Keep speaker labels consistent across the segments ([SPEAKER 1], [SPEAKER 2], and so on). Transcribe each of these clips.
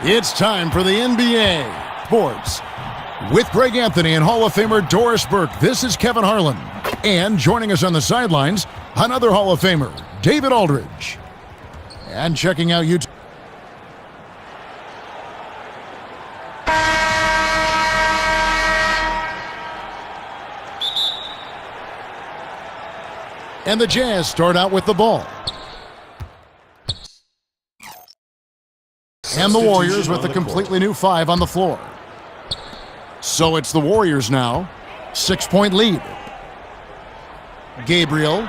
[SPEAKER 1] It's time for the NBA Sports. With Greg Anthony and Hall of Famer Doris Burke, this is Kevin Harlan. And joining us on the sidelines, another Hall of Famer, David Aldridge. And checking out YouTube. And the Jazz start out with the ball. And the Warriors with a completely new 5 on the floor. So it's the Warriors now. 6-point lead. Gabriel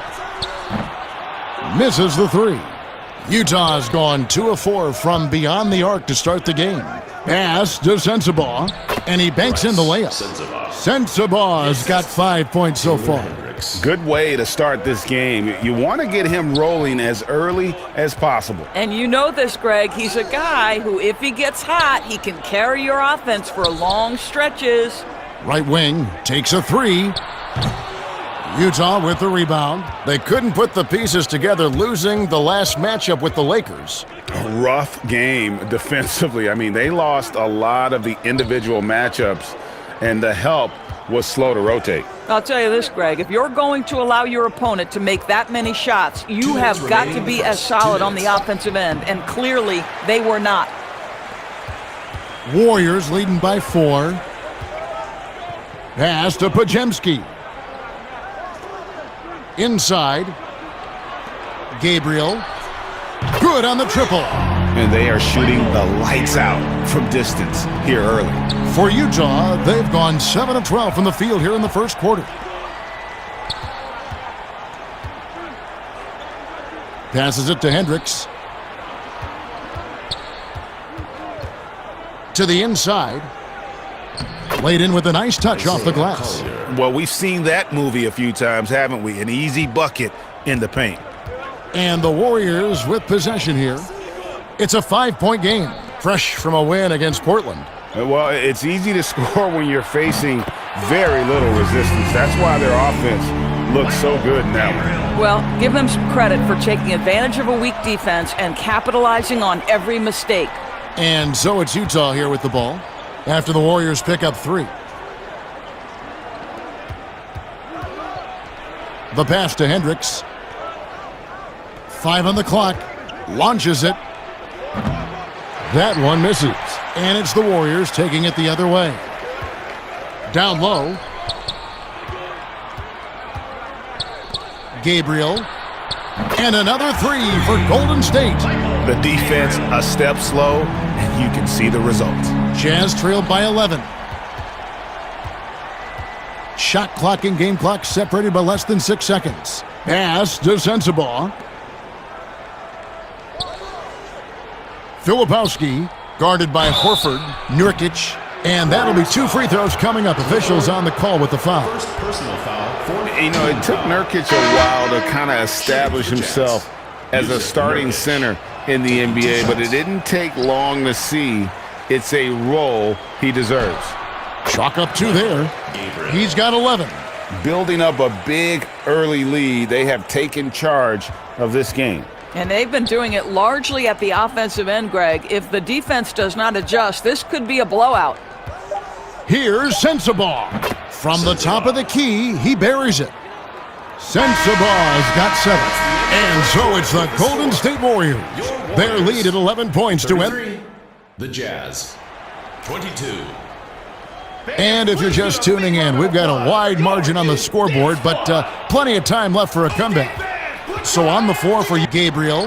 [SPEAKER 1] misses the 3. Utah's gone 2 of 4 from beyond the arc to start the game. Pass to Sensabaugh, and he banks in the layup. Sensabaugh's got 5 points so far.
[SPEAKER 2] Good way to start this game. You want to get him rolling as early as possible.
[SPEAKER 3] And you know this, Greg. He's a guy who, if he gets hot, he can carry your offense for long stretches.
[SPEAKER 1] Right wing takes a 3. Utah with the rebound. They couldn't put the pieces together, losing the last matchup with the Lakers.
[SPEAKER 2] A rough game defensively. I mean, they lost a lot of the individual matchups, and the help was slow to rotate.
[SPEAKER 3] I'll tell you this, Greg. If you're going to allow your opponent to make that many shots, you have got to be as solid on the offensive end, and clearly they were not.
[SPEAKER 1] Warriors leading by 4. Pass to Podziemski. Inside. Gabriel. Good on the triple.
[SPEAKER 2] And they are shooting the lights out from distance here early.
[SPEAKER 1] For Utah, they've gone 7 of 12 from the field here in the first quarter. Passes it to Hendricks. To the inside. Laid in with a nice touch off the glass.
[SPEAKER 2] Well, we've seen that movie a few times, haven't we? An easy bucket in the paint.
[SPEAKER 1] And the Warriors with possession here. It's a 5-point game, fresh from a win against Portland.
[SPEAKER 2] Well, it's easy to score when you're facing very little resistance. That's why their offense looks so good in that one.
[SPEAKER 3] Well, give them some credit for taking advantage of a weak defense and capitalizing on every mistake.
[SPEAKER 1] And so it's Utah here with the ball after the Warriors pick up 3. The pass to Hendricks. 5 on the clock. Launches it. That one misses. And it's the Warriors taking it the other way. Down low. Gabriel. And another 3 for Golden State.
[SPEAKER 2] The defense a step slow, and you can see the results.
[SPEAKER 1] Jazz trailed by 11. Shot clock and game clock separated by less than 6 seconds. Pass to Sensabaugh. Filipowski, guarded by Horford, Nurkic, and that'll be 2 free throws coming up. Officials on the call with the foul.
[SPEAKER 4] First personal foul.
[SPEAKER 2] You know, it took Nurkic a while to kind of establish himself as a starting center in the NBA, but it didn't take long to see it's a role he deserves.
[SPEAKER 1] Chalk up 2 there. He's got 11.
[SPEAKER 2] Building up a big early lead, they have taken charge of this game.
[SPEAKER 3] And they've been doing it largely at the offensive end, Greg. If the defense does not adjust, this could be a blowout.
[SPEAKER 1] Here's Sensabaugh. From the top of the key, he buries it. Sensabaugh's got 7. And so it's the Golden State Warriors. Their lead at 11 points to end.
[SPEAKER 4] The Jazz, 22.
[SPEAKER 1] And if you're just tuning in, we've got a wide margin on the scoreboard, but plenty of time left for a comeback. So on the floor for Gabriel,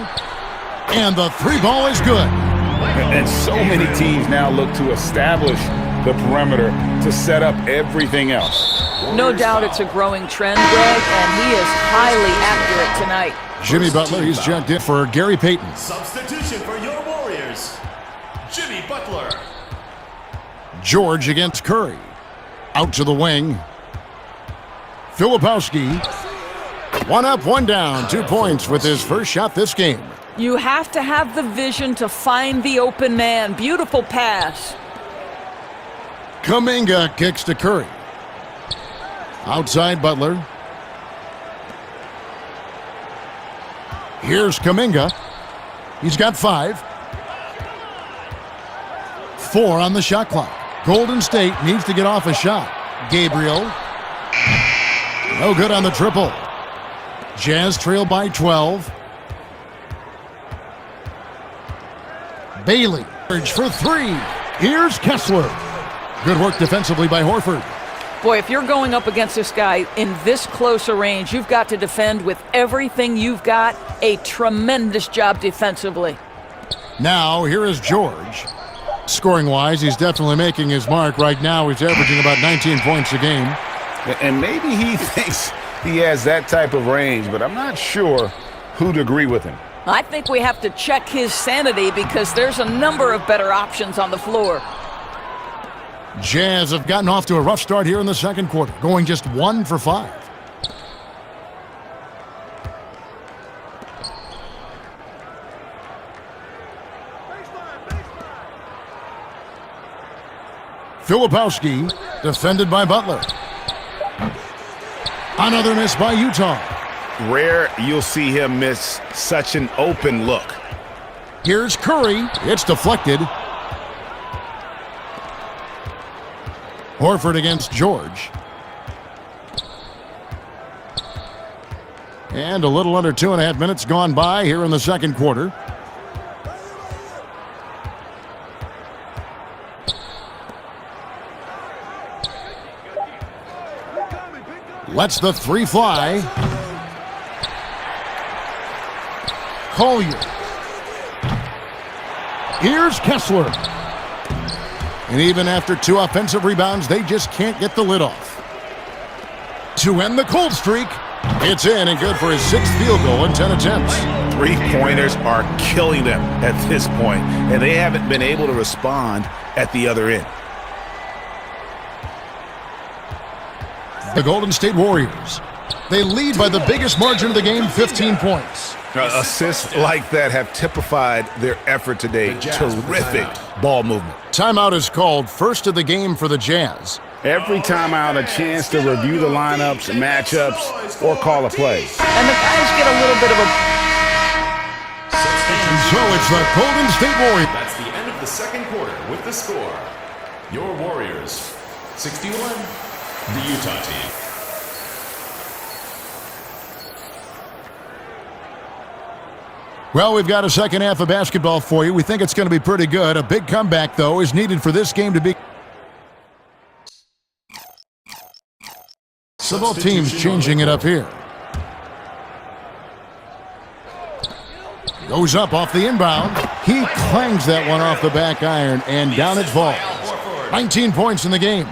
[SPEAKER 1] and the 3 ball is good.
[SPEAKER 2] And so many teams now look to establish the perimeter to set up everything else.
[SPEAKER 3] No doubt it's a growing trend, Greg, and he is highly accurate tonight.
[SPEAKER 1] Jimmy Butler, he's checked in for Gary Payton.
[SPEAKER 4] Substitution for your Warriors, Jimmy Butler.
[SPEAKER 1] George against Curry. Out to the wing. Filipowski. 1 up, 1 down, 2 points with his first shot this game.
[SPEAKER 3] You have to have the vision to find the open man. Beautiful pass.
[SPEAKER 1] Kuminga kicks to Curry. Outside Butler. Here's Kuminga. He's got 5. 4 on the shot clock. Golden State needs to get off a shot. Gabriel. No good on the triple. Jazz trail by 12. Bailey for 3. Here's Kessler. Good work defensively by Horford.
[SPEAKER 3] Boy, if you're going up against this guy in this close a range, you've got to defend with everything you've got. A tremendous job defensively.
[SPEAKER 1] Now, here is George. Scoring-wise, he's definitely making his mark. Right now, he's averaging about 19 points a game.
[SPEAKER 2] And maybe he thinks he has that type of range, but I'm not sure who'd agree with him.
[SPEAKER 3] I think we have to check his sanity because there's a number of better options on the floor.
[SPEAKER 1] Jazz have gotten off to a rough start here in the second quarter, going just 1 for 5. Filipowski, defended by Butler. Another miss by Utah.
[SPEAKER 2] Rare you'll see him miss such an open look.
[SPEAKER 1] Here's Curry. It's deflected. Horford against George. And a little under 2.5 minutes gone by here in the second quarter. Lets the 3 fly. Collier. Here's Kessler. And even after 2 offensive rebounds, they just can't get the lid off. To end the cold streak, it's in and good for his 6th field goal in 10 attempts.
[SPEAKER 2] 3-pointers are killing them at this point, and they haven't been able to respond at the other end.
[SPEAKER 1] The Golden State Warriors. They lead by the biggest margin of the game, 15 points.
[SPEAKER 2] Assists like that have typified their effort today. Terrific ball movement.
[SPEAKER 1] Timeout is called, first of the game for the Jazz.
[SPEAKER 2] Every timeout, a chance to review the lineups, matchups, or call a play.
[SPEAKER 3] And the guys get a little bit of a...
[SPEAKER 1] And so it's the Golden State Warriors.
[SPEAKER 4] That's the end of the second quarter with the score. Your Warriors, 61, the Utah team.
[SPEAKER 1] Well, we've got a second half of basketball for you. We think it's going to be pretty good. A big comeback, though, is needed for this game to be... So both teams changing it up here. Goes up off the inbound. He clangs that one off the back iron, and down it falls. 19 points in the game.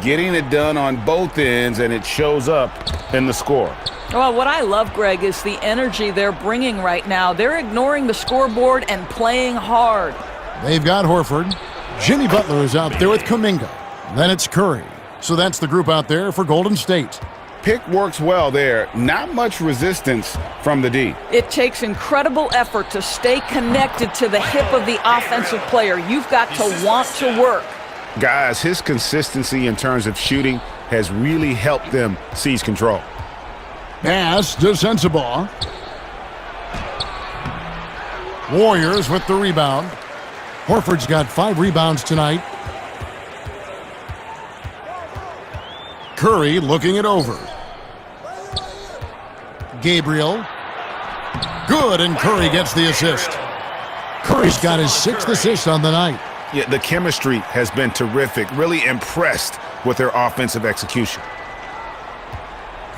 [SPEAKER 2] Getting it done on both ends, and it shows up in the score.
[SPEAKER 3] Well, what I love, Greg, is the energy they're bringing right now. They're ignoring the scoreboard and playing hard.
[SPEAKER 1] They've got Horford. Jimmy Butler is out there with Kuminga. Then it's Curry. So that's the group out there for Golden State.
[SPEAKER 2] Pick works well there. Not much resistance from the D.
[SPEAKER 3] It takes incredible effort to stay connected to the hip of the offensive player. You've got to want to work.
[SPEAKER 2] Guys, his consistency in terms of shooting has really helped them seize control.
[SPEAKER 1] Pass to Sensabaugh. Warriors with the rebound. Horford's got 5 rebounds tonight. Curry looking it over. Gabriel. Good, and Curry gets the assist. Curry's got his 6th assist on the night.
[SPEAKER 2] Yeah, the chemistry has been terrific. Really impressed with their offensive execution.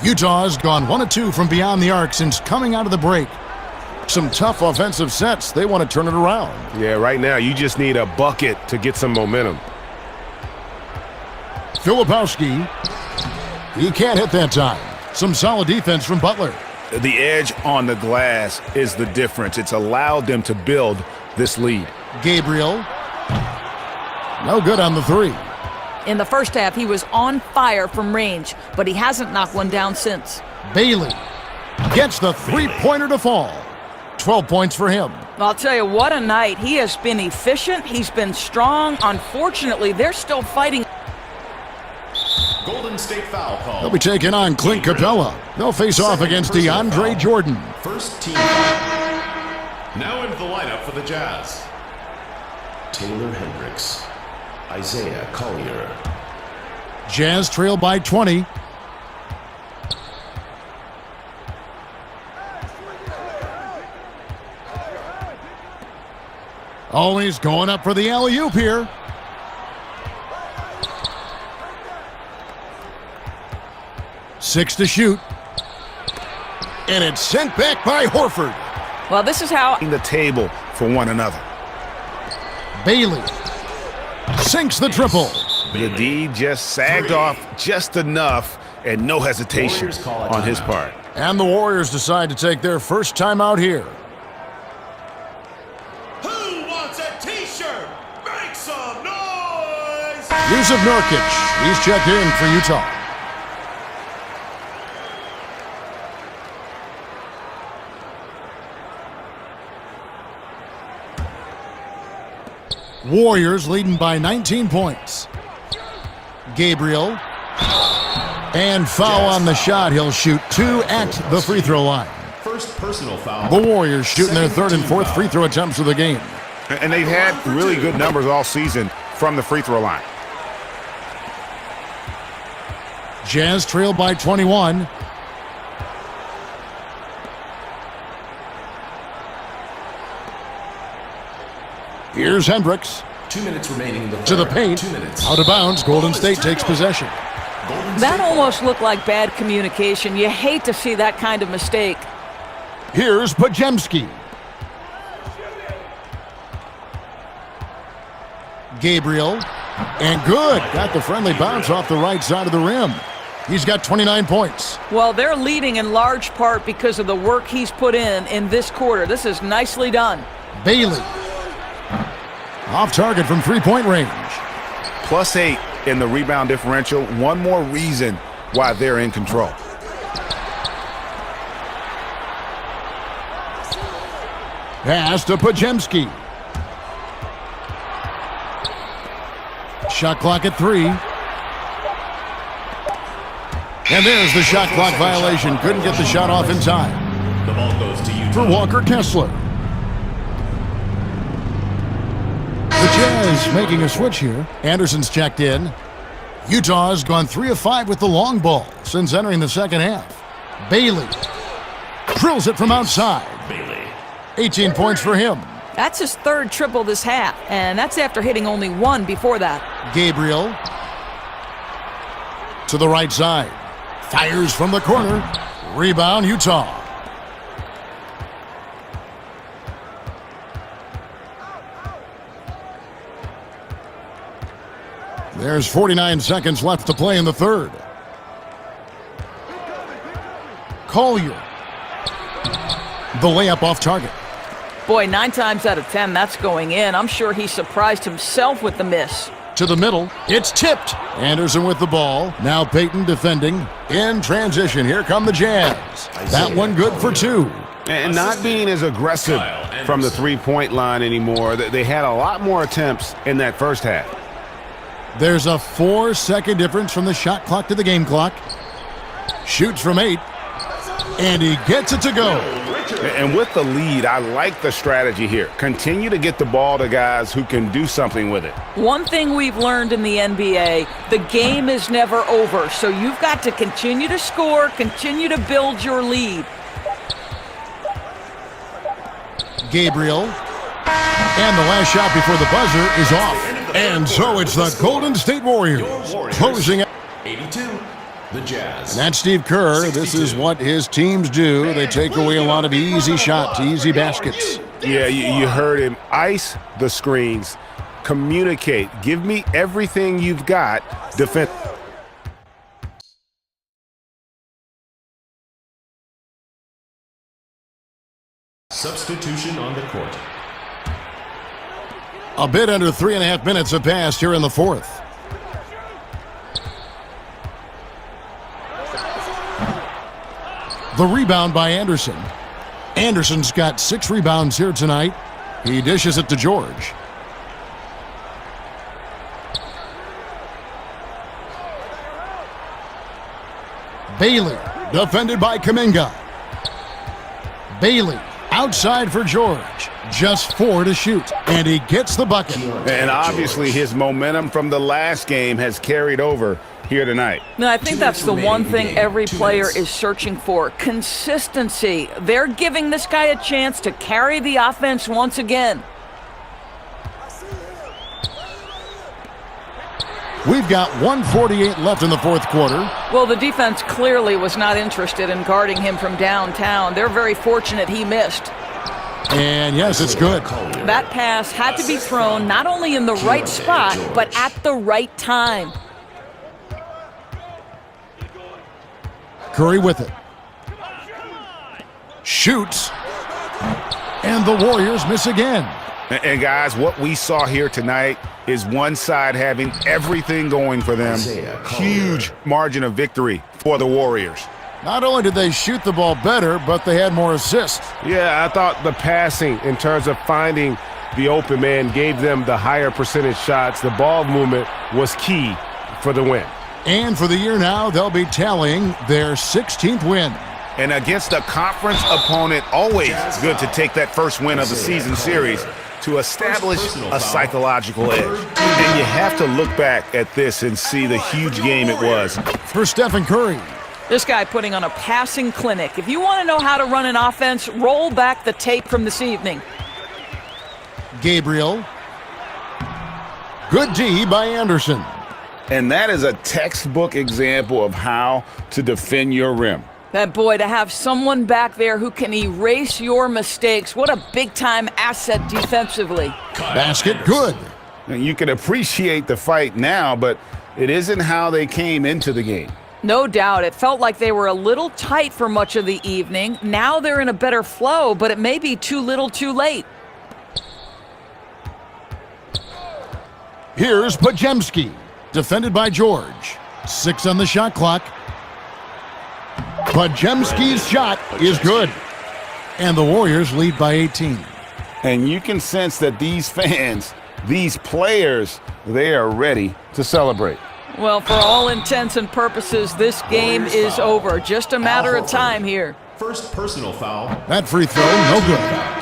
[SPEAKER 1] Utah's gone 1 of 2 from beyond the arc since coming out of the break. Some tough offensive sets. They want to turn it around.
[SPEAKER 5] Yeah, right now you just need a bucket to get some momentum.
[SPEAKER 1] Filipowski. He can't hit that time. Some solid defense from Butler.
[SPEAKER 2] The edge on the glass is the difference. It's allowed them to build this lead.
[SPEAKER 1] Gabriel. No good on the 3.
[SPEAKER 3] In the first half, he was on fire from range, but he hasn't knocked one down since.
[SPEAKER 1] Bailey gets the 3-pointer to fall. 12 points for him.
[SPEAKER 3] I'll tell you, what a night. He has been efficient. He's been strong. Unfortunately, they're still fighting.
[SPEAKER 4] Golden State foul call.
[SPEAKER 1] They'll be taking on Clint Capella. They'll face off against DeAndre Jordan.
[SPEAKER 4] First team foul. Now into the lineup for the Jazz. Taylor Hendricks. Isaiah Collier.
[SPEAKER 1] Jazz trail by 20. Always going up for the alley-oop here. Six to shoot. And it's sent back by Horford.
[SPEAKER 3] Well, this is how
[SPEAKER 5] The table for one another.
[SPEAKER 1] Bailey sinks the triple.
[SPEAKER 5] The D just sagged off just enough and no hesitation
[SPEAKER 4] Warriors call a
[SPEAKER 5] on his
[SPEAKER 4] timeout.
[SPEAKER 5] part.
[SPEAKER 1] And the Warriors decide to take their first time out here.
[SPEAKER 4] Who wants a t-shirt? Make some noise!
[SPEAKER 1] Yusuf Nurkic, he's checked in for Utah. Warriors leading by 19 points. Gabriel. And foul on the shot. He'll shoot 2 at the free throw line.
[SPEAKER 4] First personal foul.
[SPEAKER 1] The Warriors shooting their third and fourth free throw attempts of the game.
[SPEAKER 5] And they've had really good numbers all season from the free throw line.
[SPEAKER 1] Jazz trail by 21. Here's Hendricks
[SPEAKER 4] 2 minutes remaining in the
[SPEAKER 1] to the
[SPEAKER 4] third.
[SPEAKER 1] paint.
[SPEAKER 4] 2 minutes.
[SPEAKER 1] Out of bounds. Golden State takes possession.
[SPEAKER 4] Golden
[SPEAKER 3] that
[SPEAKER 4] State
[SPEAKER 3] almost looked like bad communication. You hate to see that kind of mistake.
[SPEAKER 1] Here's Podziemski. Gabriel. And good. Got the friendly bounce off the right side of the rim. He's got 29 points.
[SPEAKER 3] Well, they're leading in large part because of the work he's put in this quarter. This is nicely done.
[SPEAKER 1] Bailey. Off target from three-point range.
[SPEAKER 5] +8 in the rebound differential. One more reason why they're in control.
[SPEAKER 1] Pass to Podziemski. Shot clock at 3. And there's the shot clock violation. Couldn't get the shot off in time.
[SPEAKER 4] The ball goes to Utah.
[SPEAKER 1] For Walker Kessler. The Jazz making a switch here. Anderson's checked in. Utah's gone 3 of 5 with the long ball since entering the second half. Bailey drills it from outside.
[SPEAKER 4] Bailey.
[SPEAKER 1] 18 points for him.
[SPEAKER 3] That's his third triple this half, and that's after hitting only one before that.
[SPEAKER 1] Gabriel to the right side. Fires from the corner. Rebound, Utah. There's 49 seconds left to play in the third. Collier. The layup off target.
[SPEAKER 3] Boy, 9 times out of 10, that's going in. I'm sure he surprised himself with the miss.
[SPEAKER 1] To the middle. It's tipped. Anderson with the ball. Now Payton defending. In transition. Here come the Jazz. That one good for 2.
[SPEAKER 5] And not being as aggressive from the three-point line anymore. They had a lot more attempts in that first half.
[SPEAKER 1] There's a 4-second difference from the shot clock to the game clock. Shoots from 8. And he gets it to go.
[SPEAKER 5] And with the lead, I like the strategy here. Continue to get the ball to guys who can do something with it.
[SPEAKER 3] One thing we've learned in the NBA, the game is never over. So you've got to continue to score, continue to build your lead.
[SPEAKER 1] Gabriel. And the last shot before the buzzer is off. And so it's the Golden State Warriors closing out.
[SPEAKER 4] 82. The Jazz.
[SPEAKER 1] And that's Steve Kerr. This is what his teams do. They take away a lot of easy shots, easy baskets.
[SPEAKER 5] Yeah, you heard him. Ice the screens. Communicate. Give me everything you've got. Defend.
[SPEAKER 4] Substitution on the court.
[SPEAKER 1] A bit under 3.5 minutes have passed here in the fourth. The rebound by Anderson. Anderson's got 6 rebounds here tonight. He dishes it to George. Bailey, defended by Kuminga. Bailey Outside for George. Just 4 to shoot. And he gets the bucket.
[SPEAKER 2] And obviously his momentum from the last game has carried over here tonight.
[SPEAKER 3] No, I think that's the one thing every player is searching for. Consistency. They're giving this guy a chance to carry the offense once again.
[SPEAKER 1] We've got 1:48 left in the fourth quarter.
[SPEAKER 3] Well, the defense clearly was not interested in guarding him from downtown. They're very fortunate he missed.
[SPEAKER 1] And yes, it's good.
[SPEAKER 3] That pass had to be thrown not only in the right spot, but at the right time.
[SPEAKER 1] Curry with it. Shoots. And the Warriors miss again.
[SPEAKER 2] And guys, what we saw here tonight is one side having everything going for them. Huge margin of victory for the Warriors.
[SPEAKER 1] Not only did they shoot the ball better, but they had more assists.
[SPEAKER 5] Yeah, I thought the passing in terms of finding the open man gave them the higher percentage shots. The ball movement was key for the win.
[SPEAKER 1] And for the year now, they'll be tallying their 16th win.
[SPEAKER 2] And against a conference opponent, always good to take that first win of the season series to establish a psychological edge. And you have to look back at this and see the huge game it was.
[SPEAKER 1] For Stephen Curry.
[SPEAKER 3] This guy putting on a passing clinic. If you want to know how to run an offense, roll back the tape from this evening.
[SPEAKER 1] Gabriel. Good D by Anderson.
[SPEAKER 2] And that is a textbook example of how to defend your rim.
[SPEAKER 3] That boy, to have someone back there who can erase your mistakes, what a big-time asset defensively.
[SPEAKER 1] Basket good.
[SPEAKER 2] And you can appreciate the fight now, but it isn't how they came into the game.
[SPEAKER 3] No doubt. It felt like they were a little tight for much of the evening. Now they're in a better flow, but it may be too little too late.
[SPEAKER 1] Here's Podziemski. Defended by George. 6 on the shot clock. Podziemski's shot is good. And the Warriors lead by 18.
[SPEAKER 2] And you can sense that these fans, these players, they are ready to celebrate.
[SPEAKER 3] Well, for all intents and purposes, this game is over. Just a matter of time here.
[SPEAKER 4] First personal foul.
[SPEAKER 1] That free throw, no good.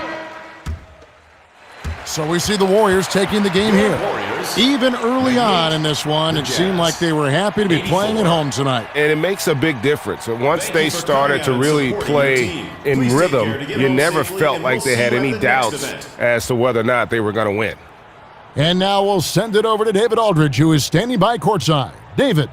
[SPEAKER 1] So we see the Warriors taking the game here. Even early on in this one, it seemed like they were happy to be playing at home tonight.
[SPEAKER 5] And it makes a big difference. Once they started to really play in rhythm, you never felt like they had any doubts as to whether or not they were going to win.
[SPEAKER 1] And now we'll send it over to David Aldridge, who is standing by courtside. David.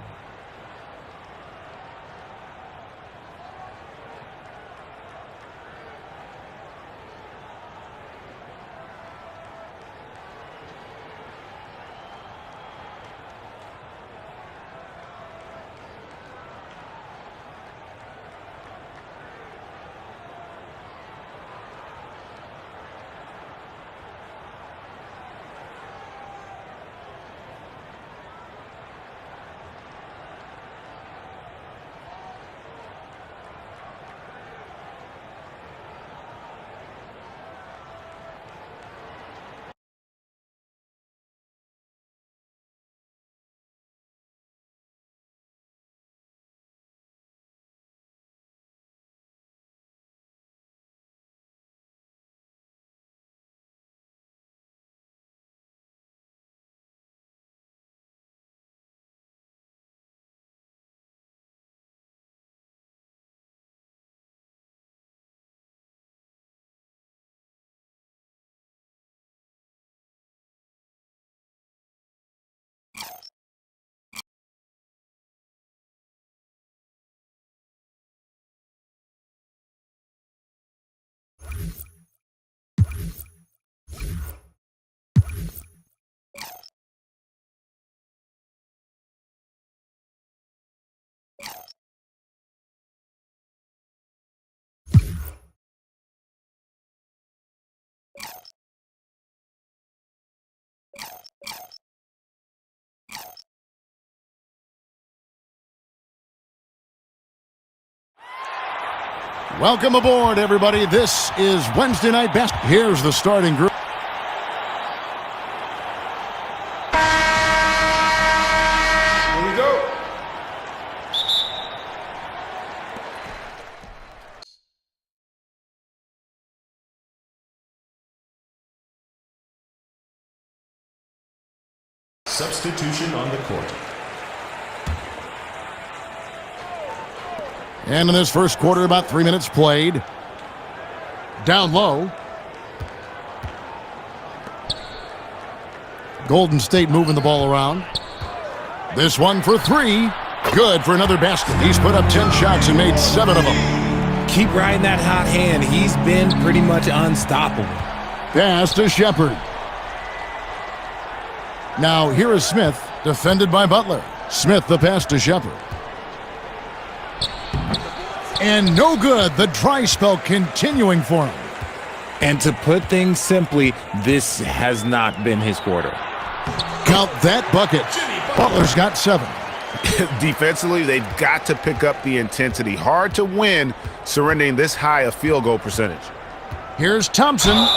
[SPEAKER 1] Welcome aboard, everybody. This is Wednesday Night Basketball. Here's the starting group.
[SPEAKER 4] Substitution on the court.
[SPEAKER 1] And in this first quarter, about 3 minutes played. Down low. Golden State moving the ball around. This one for three. Good for another basket. He's put up 10 shots and made 7 of them.
[SPEAKER 6] Keep riding that hot hand. He's been pretty much unstoppable.
[SPEAKER 1] Pass to Shepard. Now here is Smith, defended by Butler. Smith the pass to Shepard. And no good. The dry spell continuing for him.
[SPEAKER 6] And to put things simply, this has not been his quarter.
[SPEAKER 1] Count that bucket. Butler's got 7.
[SPEAKER 2] Defensively, they've got to pick up the intensity. Hard to win surrendering this high a field goal percentage.
[SPEAKER 1] Here's Thompson.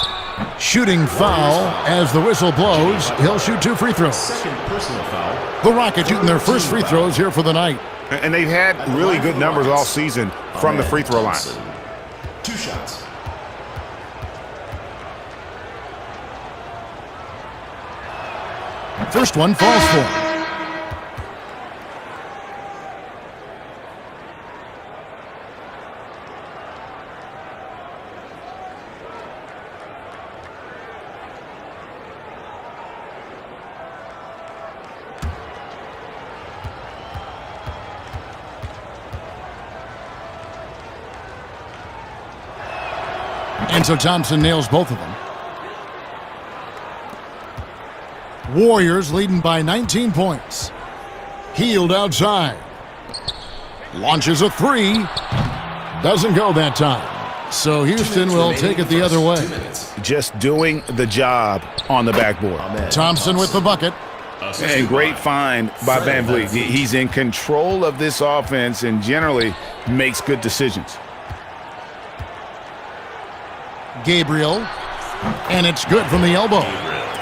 [SPEAKER 1] Shooting foul as the whistle blows. He'll shoot 2 free throws.
[SPEAKER 4] Second personal foul.
[SPEAKER 1] The Rockets shooting their first free throws here for the night.
[SPEAKER 2] And they've had really good numbers all season from the free throw line.
[SPEAKER 4] 2 shots.
[SPEAKER 1] First one falls for him. And so Thompson nails both of them. Warriors leading by 19 points. Hield outside. Launches a 3. Doesn't go that time. So Houston will take it the other way.
[SPEAKER 2] Just doing the job on the backboard.
[SPEAKER 1] Thompson with the bucket.
[SPEAKER 2] And great find by Van Vliet. He's in control of this offense and generally makes good decisions.
[SPEAKER 1] Gabriel. And it's good from the elbow.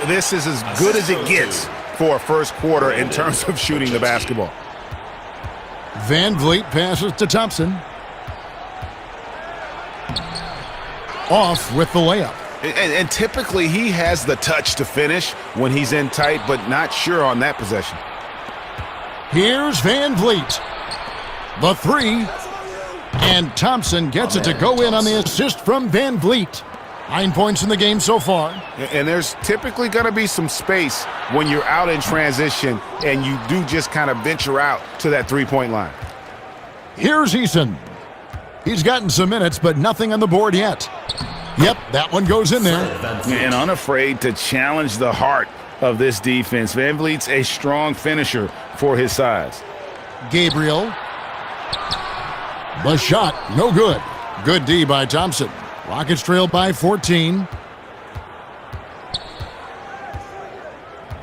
[SPEAKER 2] This is as good as it gets for a first quarter in terms of shooting the basketball.
[SPEAKER 1] Van Vliet passes to Thompson. Off with the layup.
[SPEAKER 2] And typically he has the touch to finish when he's in tight, but not sure on that possession.
[SPEAKER 1] Here's Van Vliet. The 3. And Thompson gets it to go in on the assist from Van Vliet. 9 points in the game so far.
[SPEAKER 2] And there's typically going to be some space when you're out in transition and you do just kind of venture out to that three-point line.
[SPEAKER 1] Here's Eason. He's gotten some minutes, but nothing on the board yet. Yep, that one goes in there.
[SPEAKER 2] And unafraid to challenge the heart of this defense. Van Vliet's a strong finisher for his size.
[SPEAKER 1] Gabriel. The shot, no good. Good D by Thompson. Rockets trail by 14.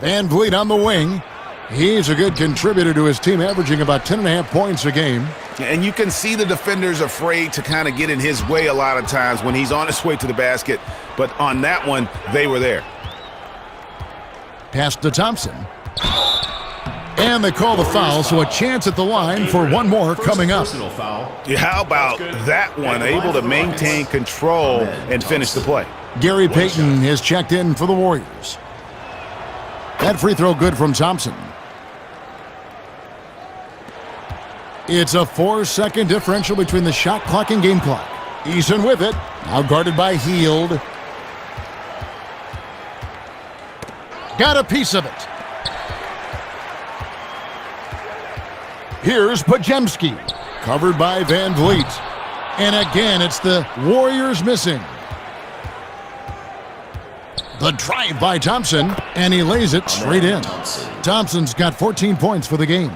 [SPEAKER 1] Van Vliet on the wing. He's a good contributor to his team, averaging about 10.5 points a game.
[SPEAKER 2] And you can see the defenders afraid to kind of get in his way a lot of times when he's on his way to the basket. But on that one, they were there.
[SPEAKER 1] Pass to Thompson. And they call the foul, so a chance at the line for one more coming up.
[SPEAKER 2] Yeah, how about that one? Able to maintain control and finish the play.
[SPEAKER 1] Gary Payton has checked in for the Warriors. That free throw good from Thompson. It's a 4-second differential between the shot clock and game clock. Eason with it. Now guarded by Hield. Got a piece of it. Here's Podziemski. Covered by Van Vliet. And again, it's the Warriors missing. The drive by Thompson, and he lays it straight in. Thompson's got 14 points for the game.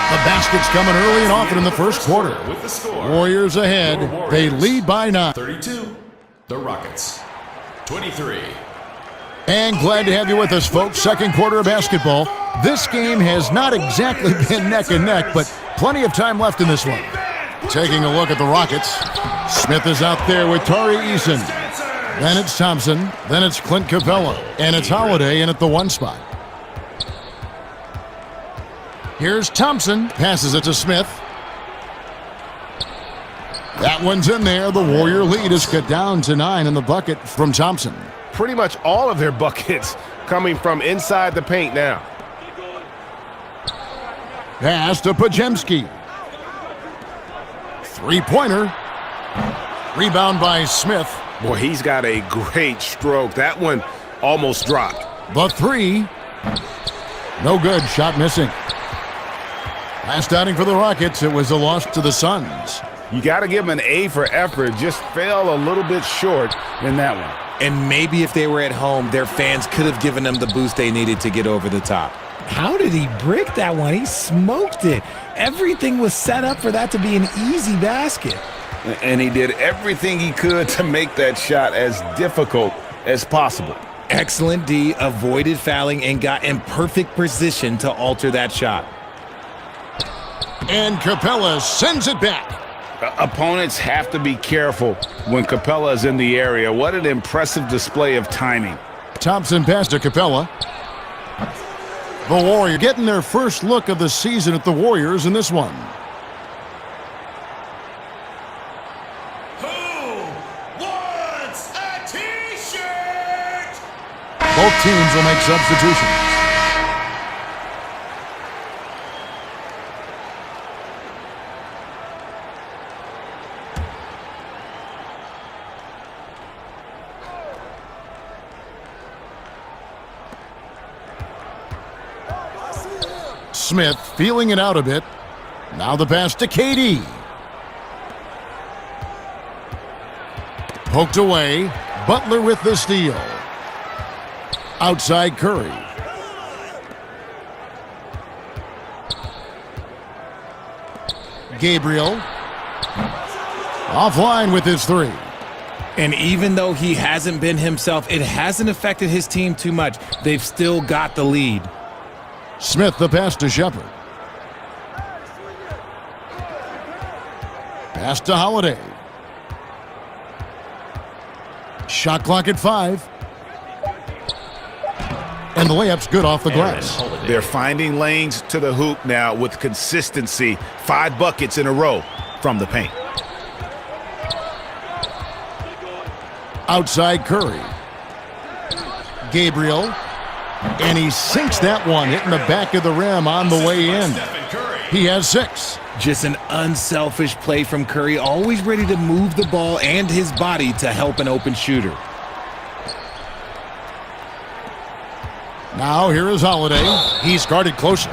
[SPEAKER 1] The basket's coming early and often in the first quarter.
[SPEAKER 4] With the score,
[SPEAKER 1] Warriors ahead. They lead by 9.
[SPEAKER 4] 32. The Rockets. 23.
[SPEAKER 1] And glad to have you with us, folks. Second quarter of basketball. This game has not exactly been neck and neck, but plenty of time left in this one. Taking a look at the Rockets. Smith is out there with Tari Eason. Then it's Thompson. Then it's Clint Capella. And it's Holiday in at the 1 spot. Here's Thompson. Passes it to Smith. That one's in there. The Warrior lead is cut down to 9 in the bucket from Thompson.
[SPEAKER 5] Pretty much all of their buckets coming from inside the paint now.
[SPEAKER 1] Pass to Podziemski. Three-pointer. Rebound by Smith.
[SPEAKER 5] Boy, he's got a great stroke. That one almost dropped.
[SPEAKER 1] The three. No good. Shot missing. Last outing for the Rockets, it was a loss to the Suns.
[SPEAKER 2] You got to give him an A for effort. Just fell a little bit short in that one.
[SPEAKER 6] And maybe if they were at home, their fans could have given them the boost they needed to get over the top.
[SPEAKER 7] How did he brick that one? He smoked it. Everything was set up for that to be an easy basket.
[SPEAKER 2] And he did everything he could to make that shot as difficult as possible.
[SPEAKER 6] Excellent D, avoided fouling, and got in perfect position to alter that shot.
[SPEAKER 1] And Capella sends it back.
[SPEAKER 2] Opponents have to be careful when Capella is in the area. What an impressive display of timing.
[SPEAKER 1] Thompson pass to Capella. The Warriors getting their first look of the season at the Warriors in this one.
[SPEAKER 4] Who wants a T-shirt?
[SPEAKER 1] Both teams will make substitutions. Smith feeling it out a bit. Now the pass to KD. Poked away. Butler with the steal. Outside Curry. Gabriel. Offline with his three.
[SPEAKER 6] And even though he hasn't been himself, it hasn't affected his team too much. They've still got the lead.
[SPEAKER 1] Smith the pass to Shepard. Pass to Holiday. Shot clock at 5. And the layup's good off the glass.
[SPEAKER 2] They're finding lanes to the hoop now with consistency. 5 buckets in a row from the paint.
[SPEAKER 1] Outside Curry. Gabriel. And he sinks that one, hitting the back of the rim on the way in. He has 6.
[SPEAKER 6] Just an unselfish play from Curry, always ready to move the ball and his body to help an open shooter.
[SPEAKER 1] Now here is Holiday. He's guarded closely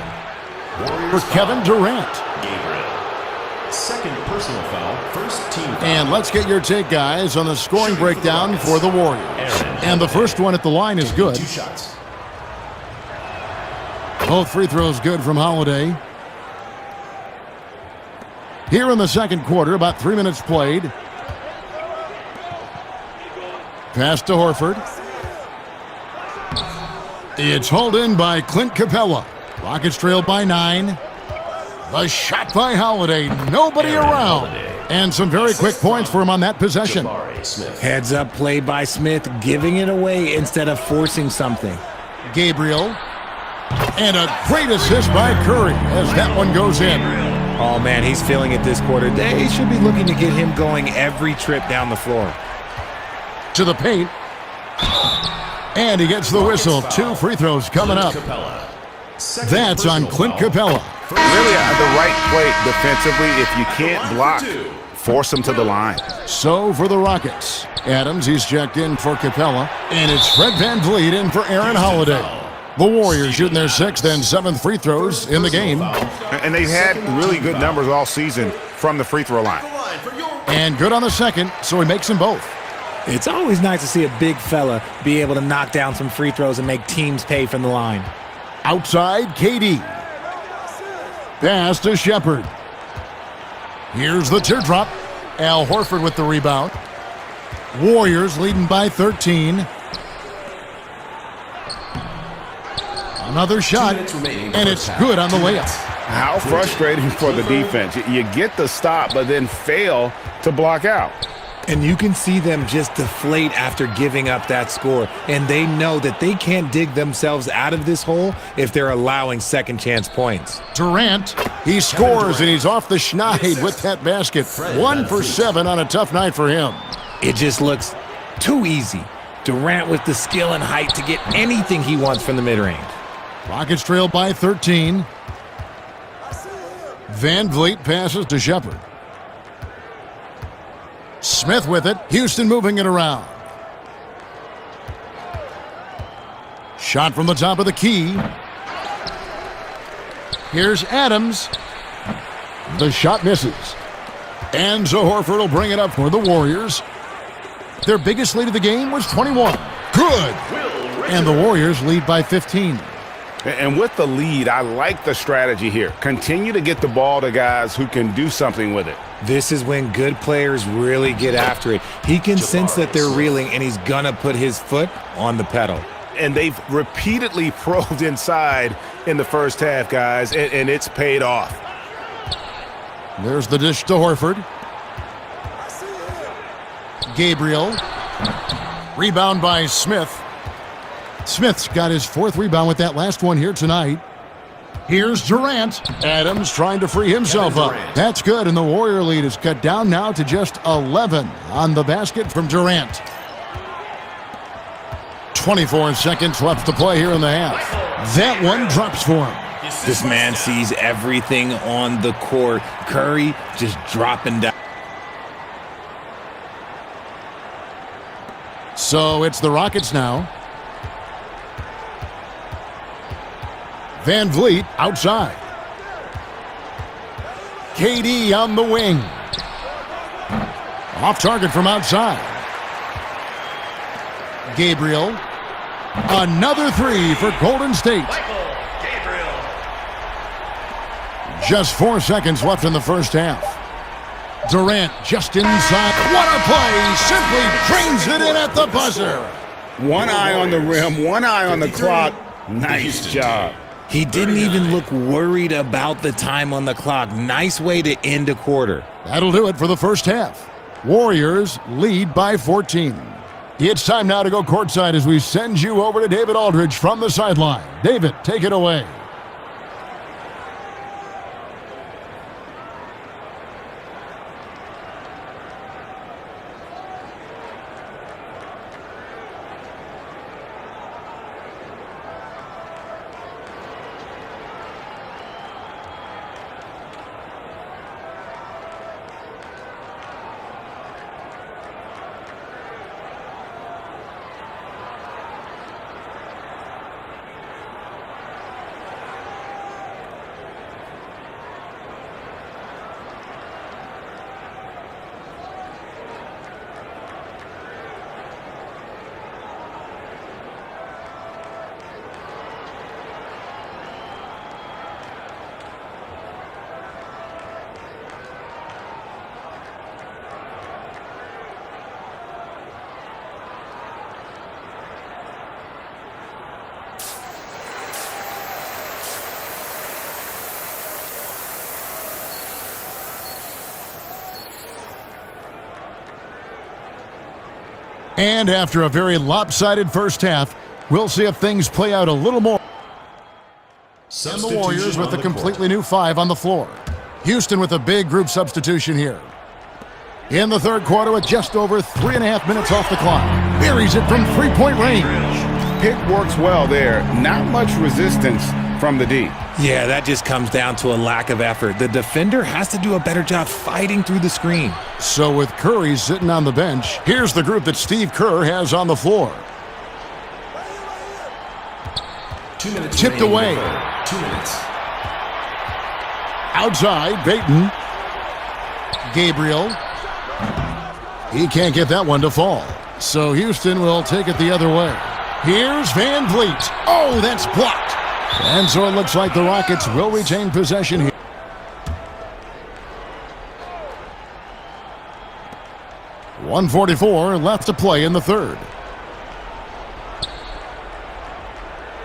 [SPEAKER 1] for Kevin Durant.
[SPEAKER 4] Gabriel. Second personal foul, first team foul.
[SPEAKER 1] And let's get your take, guys, on the scoring breakdown for the Warriors. And the first one at the line is good.
[SPEAKER 4] 2 shots.
[SPEAKER 1] Both free throws good from Holiday. Here in the second quarter, about 3 minutes played. Pass to Horford. It's hauled in by Clint Capella. Rockets trail by 9. The shot by Holiday. Nobody around. And some very quick points for him on that possession.
[SPEAKER 6] Heads up play by Smith, giving it away instead of forcing something.
[SPEAKER 1] Gabriel. And a great assist by Curry as that one goes in.
[SPEAKER 6] Oh, man, he's feeling it this quarter. They should be looking to get him going every trip down the floor.
[SPEAKER 1] To the paint. And he gets the whistle. 2 free throws coming up. That's on Clint Capella.
[SPEAKER 2] Really the right play defensively. If you can't block, force him to the line.
[SPEAKER 1] So for the Rockets, Adams, he's checked in for Capella. And it's Fred VanVleet in for Aaron Holiday. The Warriors shooting their 6th and 7th free throws in the game.
[SPEAKER 2] And they've had really good numbers all season from the free throw line.
[SPEAKER 1] And good on the second, so he makes them both.
[SPEAKER 7] It's always nice to see a big fella be able to knock down some free throws and make teams pay from the line.
[SPEAKER 1] Outside, KD. Pass to Shepard. Here's the teardrop. Al Horford with the rebound. Warriors leading by 13. Another shot, and it's good on the layup.
[SPEAKER 2] How frustrating for the defense. You get the stop, but then fail to block out.
[SPEAKER 6] And you can see them just deflate after giving up that score. And they know that they can't dig themselves out of this hole if they're allowing second chance points.
[SPEAKER 1] Durant, he scores and he's off the schneid with that basket. 1 for 7 on a tough night for him.
[SPEAKER 6] It just looks too easy. Durant with the skill and height to get anything he wants from the mid-range.
[SPEAKER 1] Rockets trail by 13. Van Vliet passes to Shepherd. Smith with it. Houston moving it around. Shot from the top of the key. Here's Adams. The shot misses. And so Horford will bring it up for the Warriors. Their biggest lead of the game was 21. Good. And the Warriors lead by 15.
[SPEAKER 2] And with the lead, I like the strategy here. Continue to get the ball to guys who can do something with it.
[SPEAKER 6] This is when good players really get after it. He can sense that they're reeling, and he's gonna put his foot on the pedal.
[SPEAKER 2] And they've repeatedly probed inside in the first half, guys, and it's paid off.
[SPEAKER 1] There's the dish to Horford. Gabriel. Rebound by Smith. Smith's got his 4th rebound with that last one here tonight. Here's Durant. Adams trying to free himself up. That's good, and the Warrior lead is cut down now to just 11 on the basket from Durant. 24 seconds left to play here in the half. That one drops for him.
[SPEAKER 6] This man sees everything on the court. Curry just dropping down.
[SPEAKER 1] So it's the Rockets now. Van Vliet outside. KD on the wing. Off target from outside. Gabriel. Another 3 for Golden State. Just 4 seconds left in the first half. Durant just inside. What a play! Simply drains it in at the buzzer.
[SPEAKER 2] One eye on the rim, one eye on the clock. Nice job.
[SPEAKER 6] He didn't even look worried about the time on the clock. Nice way to end a quarter.
[SPEAKER 1] That'll do it for the first half. Warriors lead by 14. It's time now to go courtside as we send you over to David Aldridge from the sideline. David, take it away. And after a very lopsided first half, we'll see if things play out a little more. And the Warriors with a completely new 5 on the floor. Houston with a big group substitution here. In the third quarter with just over 3.5 minutes off the clock. Buries it from three-point range.
[SPEAKER 2] Pick works well there. Not much resistance from the D.
[SPEAKER 6] Yeah, that just comes down to a lack of effort. The defender has to do a better job fighting through the screen.
[SPEAKER 1] So with Curry sitting on the bench, here's the group that Steve Kerr has on the floor.
[SPEAKER 4] 2 minutes
[SPEAKER 1] Tipped away.
[SPEAKER 4] 2 minutes.
[SPEAKER 1] Outside, Payton. Gabriel. He can't get that one to fall. So Houston will take it the other way. Here's Van Vliet. Oh, that's blocked. And so it looks like the Rockets will retain possession here. .144 left to play in the third.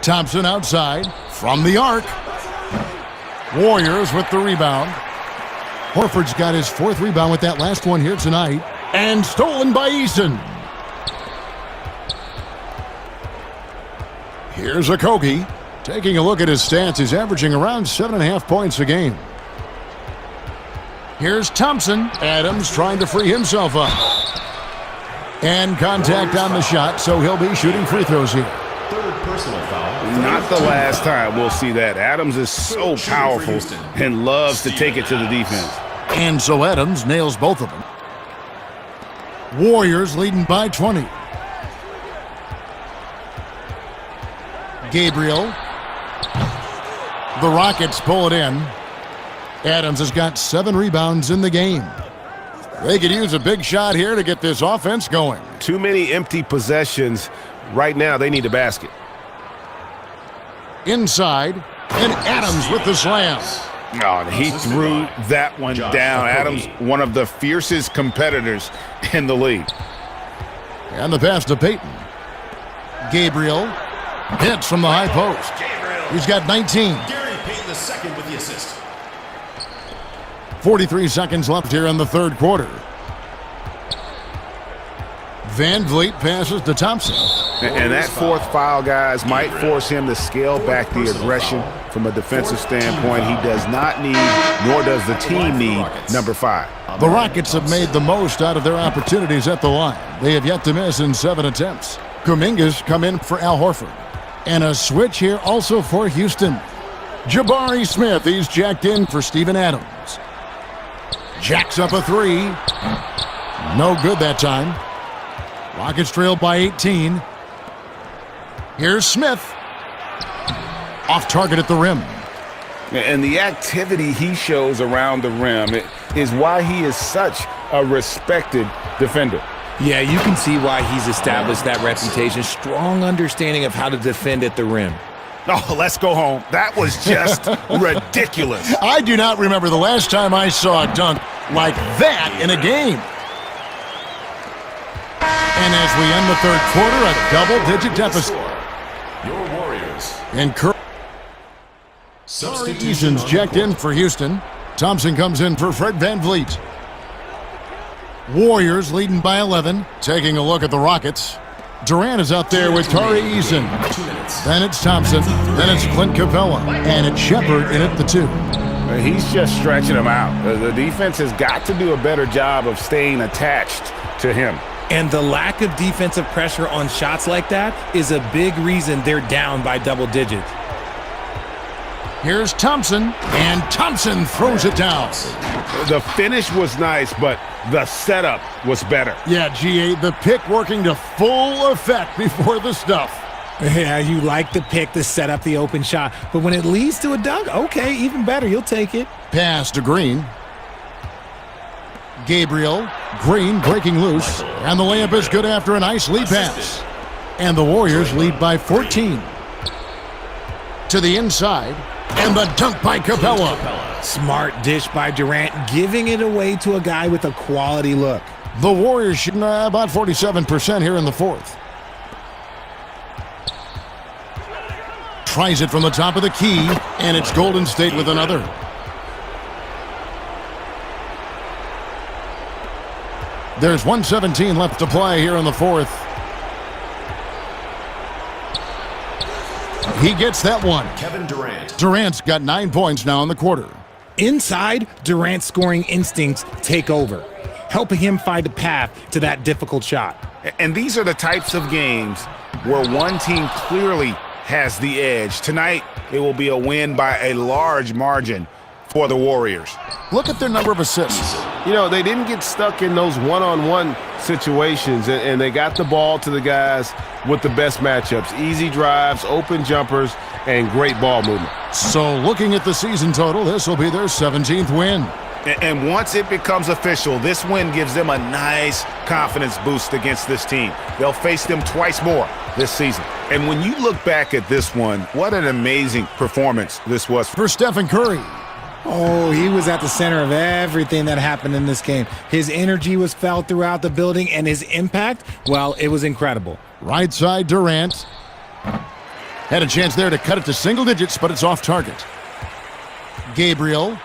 [SPEAKER 1] Thompson outside from the arc. Warriors with the rebound. Horford's got his 4th rebound with that last one here tonight. And stolen by Eason. Here's Okogie. Taking a look at his stats, he's averaging around 7.5 points a game. Here's Thompson. Adams trying to free himself up. And contact on the shot, so he'll be shooting free throws here.
[SPEAKER 4] Third personal foul.
[SPEAKER 2] Not the last time we'll see that. Adams is so powerful and loves to take it to the defense.
[SPEAKER 1] And so Adams nails both of them. Warriors leading by 20. Gabriel. The Rockets pull it in. Adams has got 7 rebounds in the game. They could use a big shot here to get this offense going.
[SPEAKER 5] Too many empty possessions. Right now, they need a basket.
[SPEAKER 1] Inside, and Adams with the slam.
[SPEAKER 2] Oh, he threw that one down. Adams, one of the fiercest competitors in the league.
[SPEAKER 1] And the pass to Payton. Gabriel hits from the high post. He's got 19.
[SPEAKER 4] Gary Payton II with the assist.
[SPEAKER 1] 43 seconds left here in the third quarter. Van Vliet passes to Thompson.
[SPEAKER 2] And that fourth foul, guys, might force him to scale back the aggression from a defensive standpoint. He does not need, nor does the team need, number 5.
[SPEAKER 1] The Rockets have made the most out of their opportunities at the line. They have yet to miss in 7 attempts. Kumingas come in for Al Horford. And a switch here also for Houston. Jabari Smith, he's jacked in for Steven Adams. Jacks up a 3. No good that time. Rockets trail by 18. Here's Smith. Off target at the rim.
[SPEAKER 2] And the activity he shows around the rim is why he is such a respected defender.
[SPEAKER 6] Yeah, you can see why he's established that reputation. Strong understanding of how to defend at the rim.
[SPEAKER 2] Oh, let's go home. That was just ridiculous.
[SPEAKER 1] I do not remember the last time I saw a dunk like that in a game. And as we end the third quarter, a double-digit deficit.
[SPEAKER 4] Your Warriors.
[SPEAKER 1] And Eason's checked in for Houston. Thompson comes in for Fred Van Vliet. Warriors leading by 11. Taking a look at the Rockets. Durant is out there with Tari Eason. Then it's Thompson. Then it's Clint Capella. And it's Shepard in at the 2.
[SPEAKER 2] He's just stretching him out. The defense has got to do a better job of staying attached to him.
[SPEAKER 6] And the lack of defensive pressure on shots like that is a big reason they're down by double digits.
[SPEAKER 1] Here's Thompson, and Thompson throws it down.
[SPEAKER 2] The finish was nice, but the setup was better.
[SPEAKER 1] Yeah, GA, the pick working to full effect before the stuff.
[SPEAKER 6] Yeah, you like the pick to set up the open shot, but when it leads to a dunk, okay, even better, you'll take it.
[SPEAKER 1] Pass to Green. Gabriel, Green breaking loose, and the layup is good after a nice lead pass. And the Warriors lead by 14. To the inside, and the dunk by Capella.
[SPEAKER 6] Smart dish by Durant, giving it away to a guy with a quality look.
[SPEAKER 1] The Warriors shooting about 47% here in the fourth. Tries it from the top of the key, and it's Golden State with another. There's 1:17 left to play here in the fourth. He gets that one.
[SPEAKER 4] Kevin Durant.
[SPEAKER 1] Durant's got 9 points now in the quarter.
[SPEAKER 6] Inside, Durant's scoring instincts take over, helping him find a path to that difficult shot.
[SPEAKER 2] And these are the types of games where one team clearly has the edge. Tonight, it will be a win by a large margin for the Warriors.
[SPEAKER 1] Look at their number of assists.
[SPEAKER 5] You know, they didn't get stuck in those one-on-one situations, and they got the ball to the guys with the best matchups. Easy drives, open jumpers, and great ball movement.
[SPEAKER 1] So looking at the season total, this will be their 17th win.
[SPEAKER 2] And once it becomes official, this win gives them a nice confidence boost against this team. They'll face them twice more this season. And when you look back at this one, what an amazing performance this was
[SPEAKER 1] For Stephen Curry.
[SPEAKER 6] Oh, he was at the center of everything that happened in this game. His energy was felt throughout the building, and his impact, well, it was incredible.
[SPEAKER 1] Right side, Durant. Had a chance there to cut it to single digits, but it's off target. Gabriel.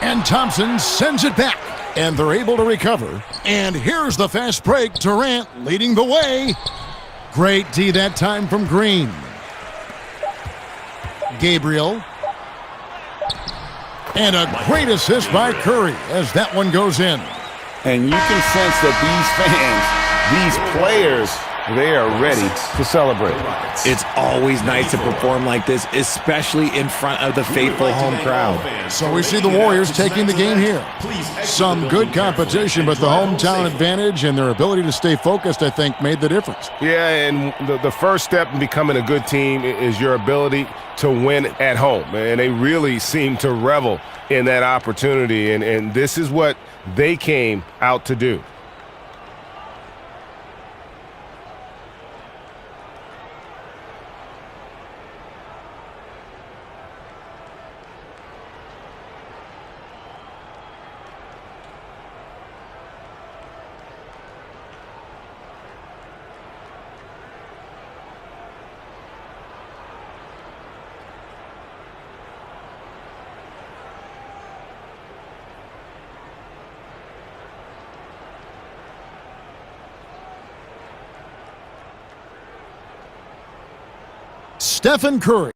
[SPEAKER 1] And Thompson sends it back, and they're able to recover. And here's the fast break. Durant leading the way. Great D that time from Green. Gabriel. And a great assist by Curry as that one goes in.
[SPEAKER 2] And you can sense that these players, they are ready to celebrate.
[SPEAKER 6] It's always nice to perform like this, especially in front of the faithful home crowd.
[SPEAKER 1] So we see the Warriors taking the game here. Some good competition, but the hometown advantage and their ability to stay focused, I think, made the difference.
[SPEAKER 5] Yeah, and the first step in becoming a good team is your ability to win at home. And they really seem to revel in that opportunity, and this is what they came out to do.
[SPEAKER 1] Stephen Curry.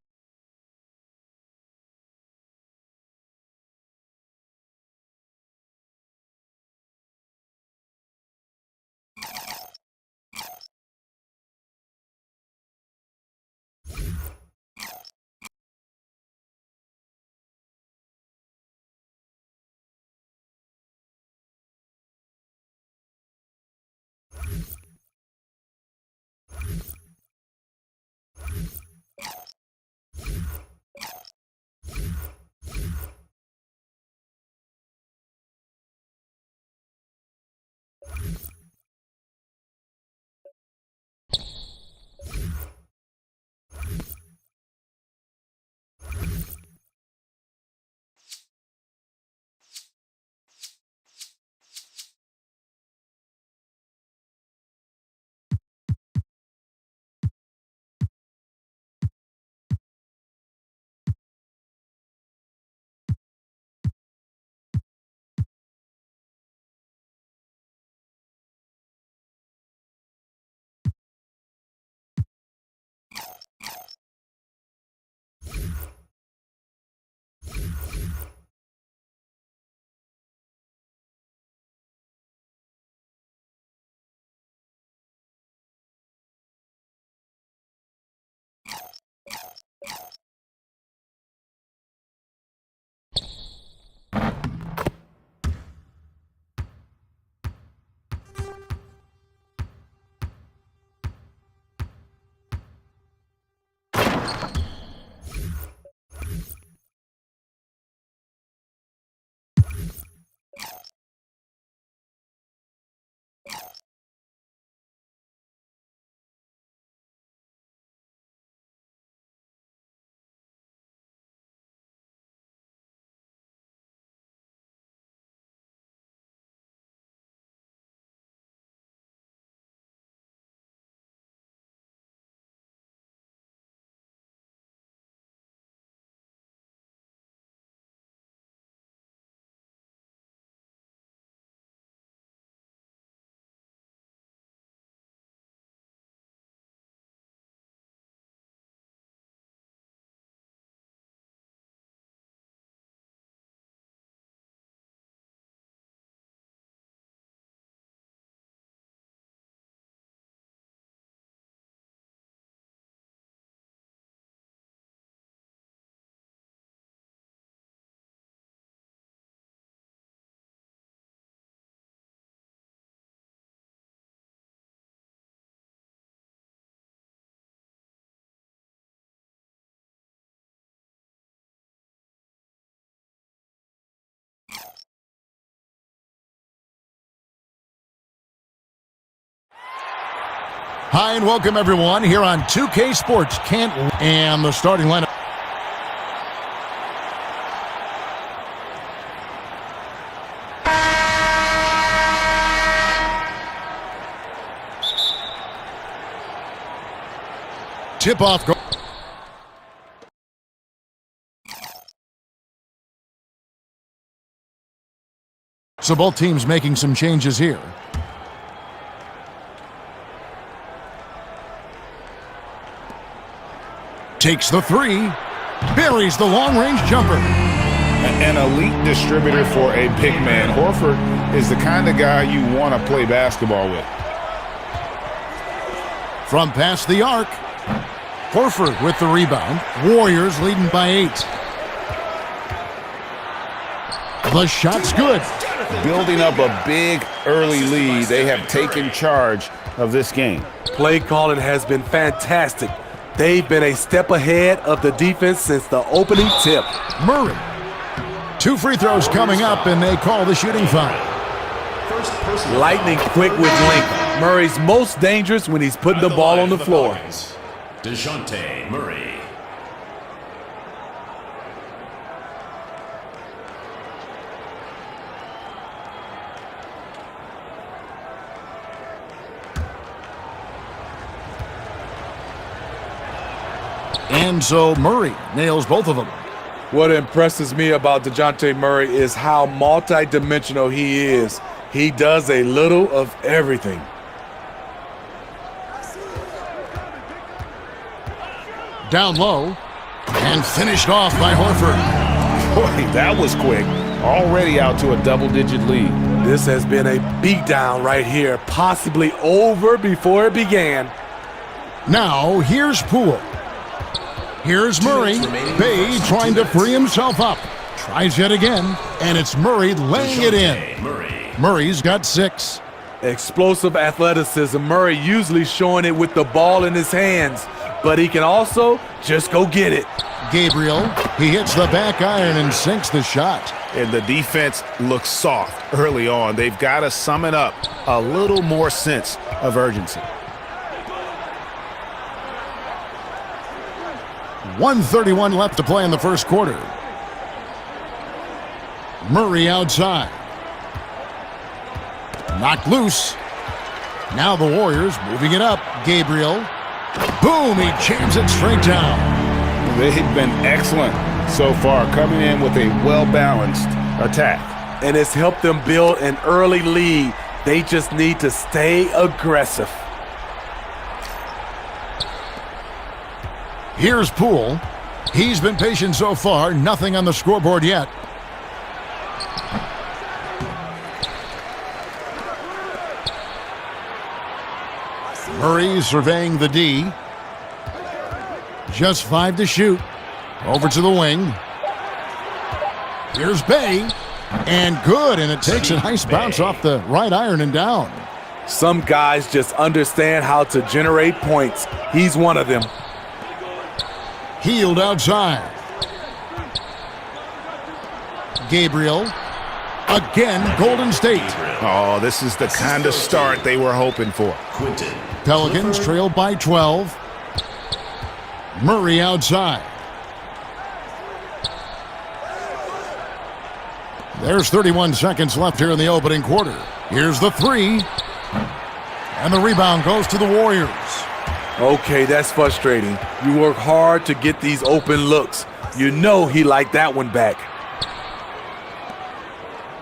[SPEAKER 1] Hi and welcome everyone here on 2K Sports. And the starting lineup. Tip off. So both teams making some changes here. Takes the three. Buries the long-range jumper.
[SPEAKER 2] An elite distributor for a big man. Horford is the kind of guy you want to play basketball with.
[SPEAKER 1] From past the arc, Horford with the rebound. Warriors leading by 8. The shot's good.
[SPEAKER 2] Building up a big early lead, they have taken charge of this game.
[SPEAKER 8] Play calling has been fantastic. They've been a step ahead of the defense since the opening tip.
[SPEAKER 1] Murray. 2 free throws coming up, and they call the shooting foul.
[SPEAKER 8] Lightning quick with length. Murray's most dangerous when he's putting the ball on the floor.
[SPEAKER 4] DeJounte Murray.
[SPEAKER 1] And so Murray nails both of them.
[SPEAKER 8] What impresses me about DeJounte Murray is how multi-dimensional he is. He does a little of everything.
[SPEAKER 1] Down low, and finished off by Horford.
[SPEAKER 2] Boy, that was quick. Already out to a double-digit lead.
[SPEAKER 8] This has been a beatdown right here, possibly over before it began.
[SPEAKER 1] Now, here's Poole. Here's Murray. Bay trying to free himself up. Tries yet again, and it's Murray laying it in. Murray's got 6.
[SPEAKER 8] Explosive athleticism. Murray usually showing it with the ball in his hands, but he can also just go get it.
[SPEAKER 1] Gabriel, he hits the back iron and sinks the shot.
[SPEAKER 2] And the defense looks soft early on. They've got to sum it up. A little more sense of urgency.
[SPEAKER 1] 1:31 left to play in the first quarter. Murray outside. Knocked loose. Now the Warriors moving it up. Gabriel. Boom, he jams it straight down.
[SPEAKER 2] They've been excellent so far, coming in with a well-balanced attack.
[SPEAKER 8] And it's helped them build an early lead. They just need to stay aggressive.
[SPEAKER 1] Here's Poole. He's been patient so far. Nothing on the scoreboard yet. Murray surveying the D. Just 5 to shoot. Over to the wing. Here's Bay. And good, and it takes a nice bounce off the right iron and down.
[SPEAKER 8] Some guys just understand how to generate points. He's one of them.
[SPEAKER 1] Healed outside. Gabriel. Again, Golden State.
[SPEAKER 2] Oh, this is the kind of start they were hoping for.
[SPEAKER 1] Pelicans trail by 12. Murray outside. There's 31 seconds left here in the opening quarter. Here's the 3. And the rebound goes to the Warriors.
[SPEAKER 8] Okay, that's frustrating. You work hard to get these open looks. You know he liked that one back.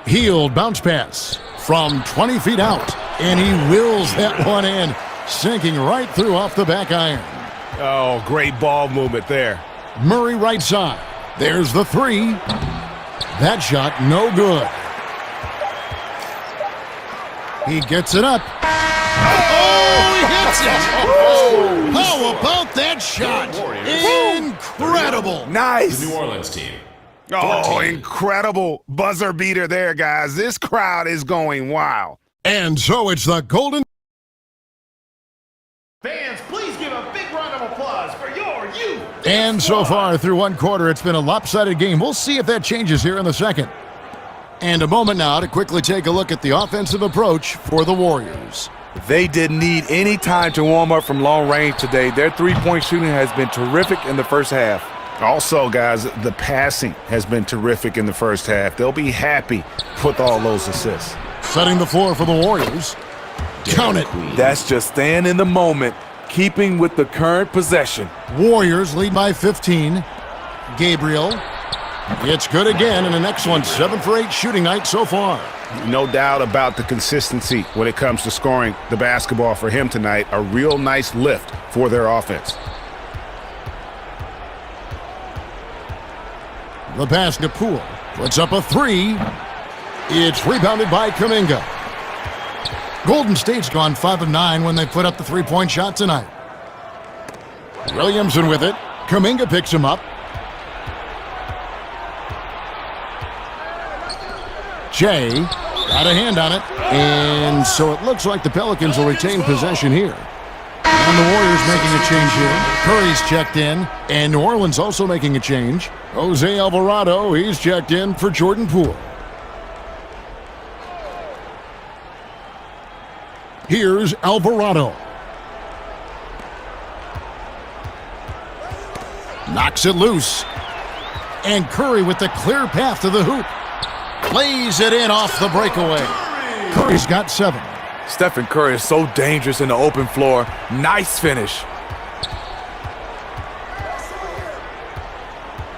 [SPEAKER 1] Healed bounce pass from 20 feet out. And he wills that one in, sinking right through off the back iron.
[SPEAKER 2] Oh, great ball movement there.
[SPEAKER 1] Murray right side. There's the 3. That shot no good. He gets it up. Oh, he hits it! How about that shot? Incredible!
[SPEAKER 8] Nice!
[SPEAKER 4] The New Orleans team.
[SPEAKER 2] Oh, incredible buzzer beater there, guys. This crowd is going wild.
[SPEAKER 1] And so it's the Golden.
[SPEAKER 4] Fans, please give a big round of applause for your youth.
[SPEAKER 1] And so far through one quarter, it's been a lopsided game. We'll see if that changes here in the second. And a moment now to quickly take a look at the offensive approach for the Warriors.
[SPEAKER 8] They didn't need any time to warm up from long range today. Their three-point shooting has been terrific in the first half.
[SPEAKER 2] Also, guys, the passing has been terrific in the first half. They'll be happy with all those assists.
[SPEAKER 1] Setting the floor for the Warriors. Count it.
[SPEAKER 8] That's just staying in the moment, keeping with the current possession.
[SPEAKER 1] Warriors lead by 15. Gabriel. It's good again, and an excellent 7 for 8 shooting night so far.
[SPEAKER 2] No doubt about the consistency when it comes to scoring the basketball for him tonight. A real nice lift for their offense.
[SPEAKER 1] The pass to Poole. Puts up a three. It's rebounded by Kuminga. Golden State's gone 5 of 9 when they put up the three-point shot tonight. Williamson with it. Kuminga picks him up. Jay got a hand on it. And so it looks like the Pelicans will retain possession here. And the Warriors making a change here. Curry's checked in. And New Orleans also making a change. Jose Alvarado, he's checked in for Jordan Poole. Here's Alvarado. Knocks it loose. And Curry with the clear path to the hoop. Lays it in off the breakaway. Curry's got 7.
[SPEAKER 8] Stephen Curry is so dangerous in the open floor. Nice finish.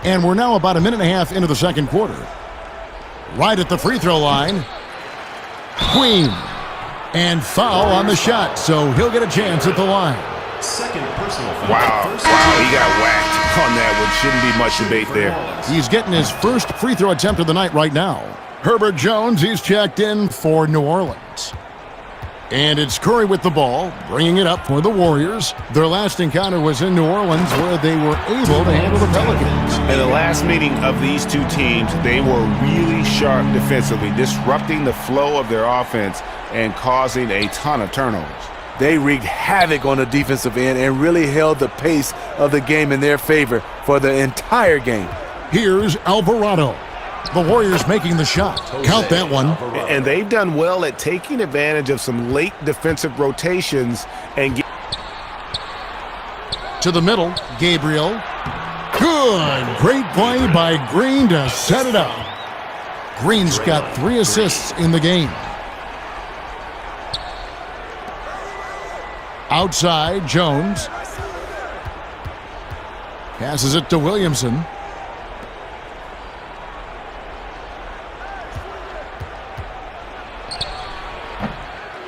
[SPEAKER 1] And we're now about a minute and a half into the second quarter. Right at the free throw line. Queen. And foul on the shot, so he'll get a chance at the line.
[SPEAKER 4] Second personal foul.
[SPEAKER 2] Wow, he got whacked on that one. Shouldn't be much debate there.
[SPEAKER 1] He's getting his first free throw attempt of the night right now. Herbert Jones, he's checked in for New Orleans. And it's Curry with the ball, bringing it up for the Warriors. Their last encounter was in New Orleans, where they were able to handle the Pelicans.
[SPEAKER 2] In the last meeting of these two teams, they were really sharp defensively, disrupting the flow of their offense and causing a ton of turnovers.
[SPEAKER 8] They wreaked havoc on the defensive end and really held the pace of the game in their favor for the entire game.
[SPEAKER 1] Here's Alvarado. The Warriors making the shot. Count that one.
[SPEAKER 2] And they've done well at taking advantage of some late defensive rotations and
[SPEAKER 1] to the middle, Gabriel. Good. Great play by Green to set it up. Green's got 3 assists in the game. Outside, Jones. Passes it to Williamson.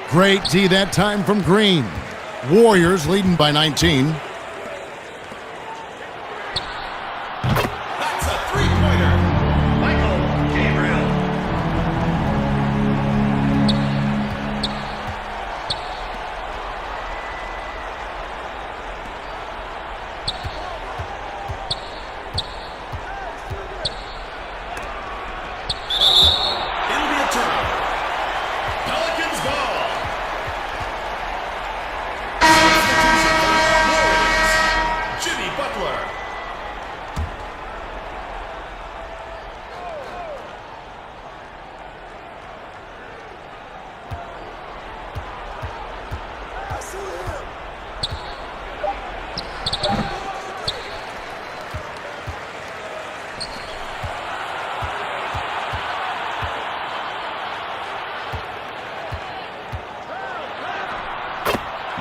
[SPEAKER 1] Great D that time from Green. Warriors leading by 19.
[SPEAKER 4] That's a three-pointer. Michael Gabriel. It'll be a turnover. Pelicans ball. Warriors. Jimmy Butler.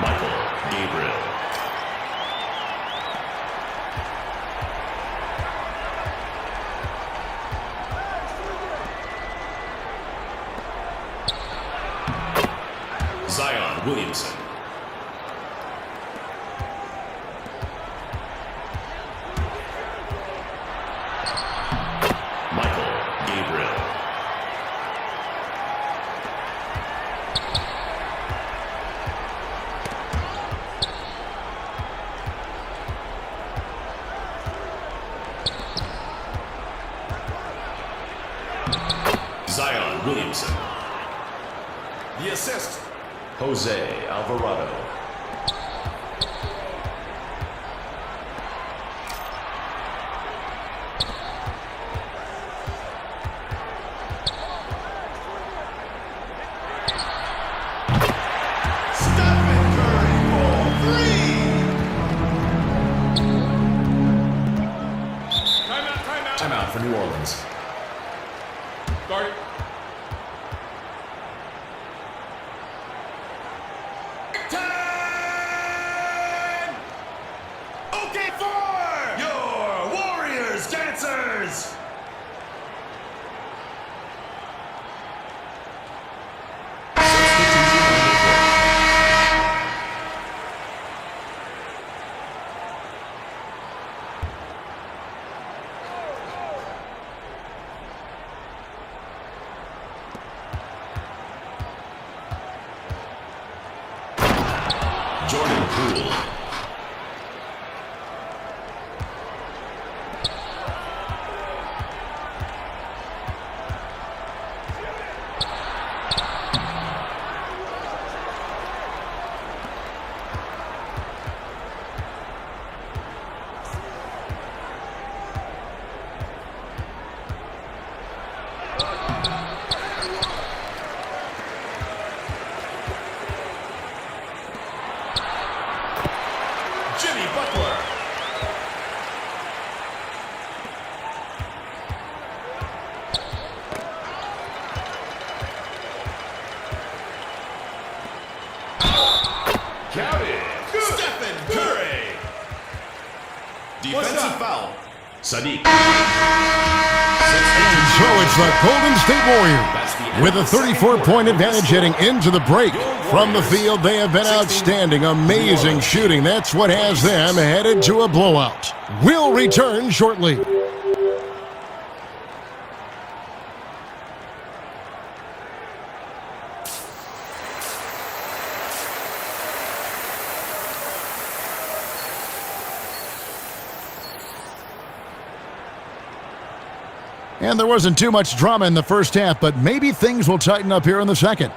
[SPEAKER 4] Michael Gabriel. Zion Williamson. Michael Gabriel. Zion Williamson. The assist, Jose Alvarado. Stephen Curry for 3. Timeout for New Orleans. Start. Time! Okay for your Warriors dancers! Poole. Jimmy Butler. Count it. Stephen Curry. Defensive foul. Sadiq.
[SPEAKER 1] So it's the Golden State Warriors with a 34-point advantage heading into the break. From the field, they have been outstanding, amazing shooting. That's what has them headed to a blowout. We'll return shortly. And there wasn't too much drama in the first half, but maybe things will tighten up here in the second.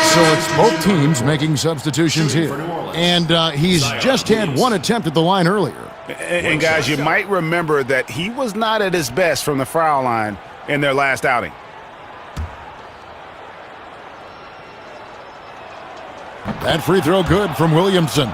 [SPEAKER 1] So it's both teams making substitutions here. And he's just had one attempt at the line earlier.
[SPEAKER 2] And guys, you might remember that he was not at his best from the foul line in their last outing.
[SPEAKER 1] That free throw good from Williamson.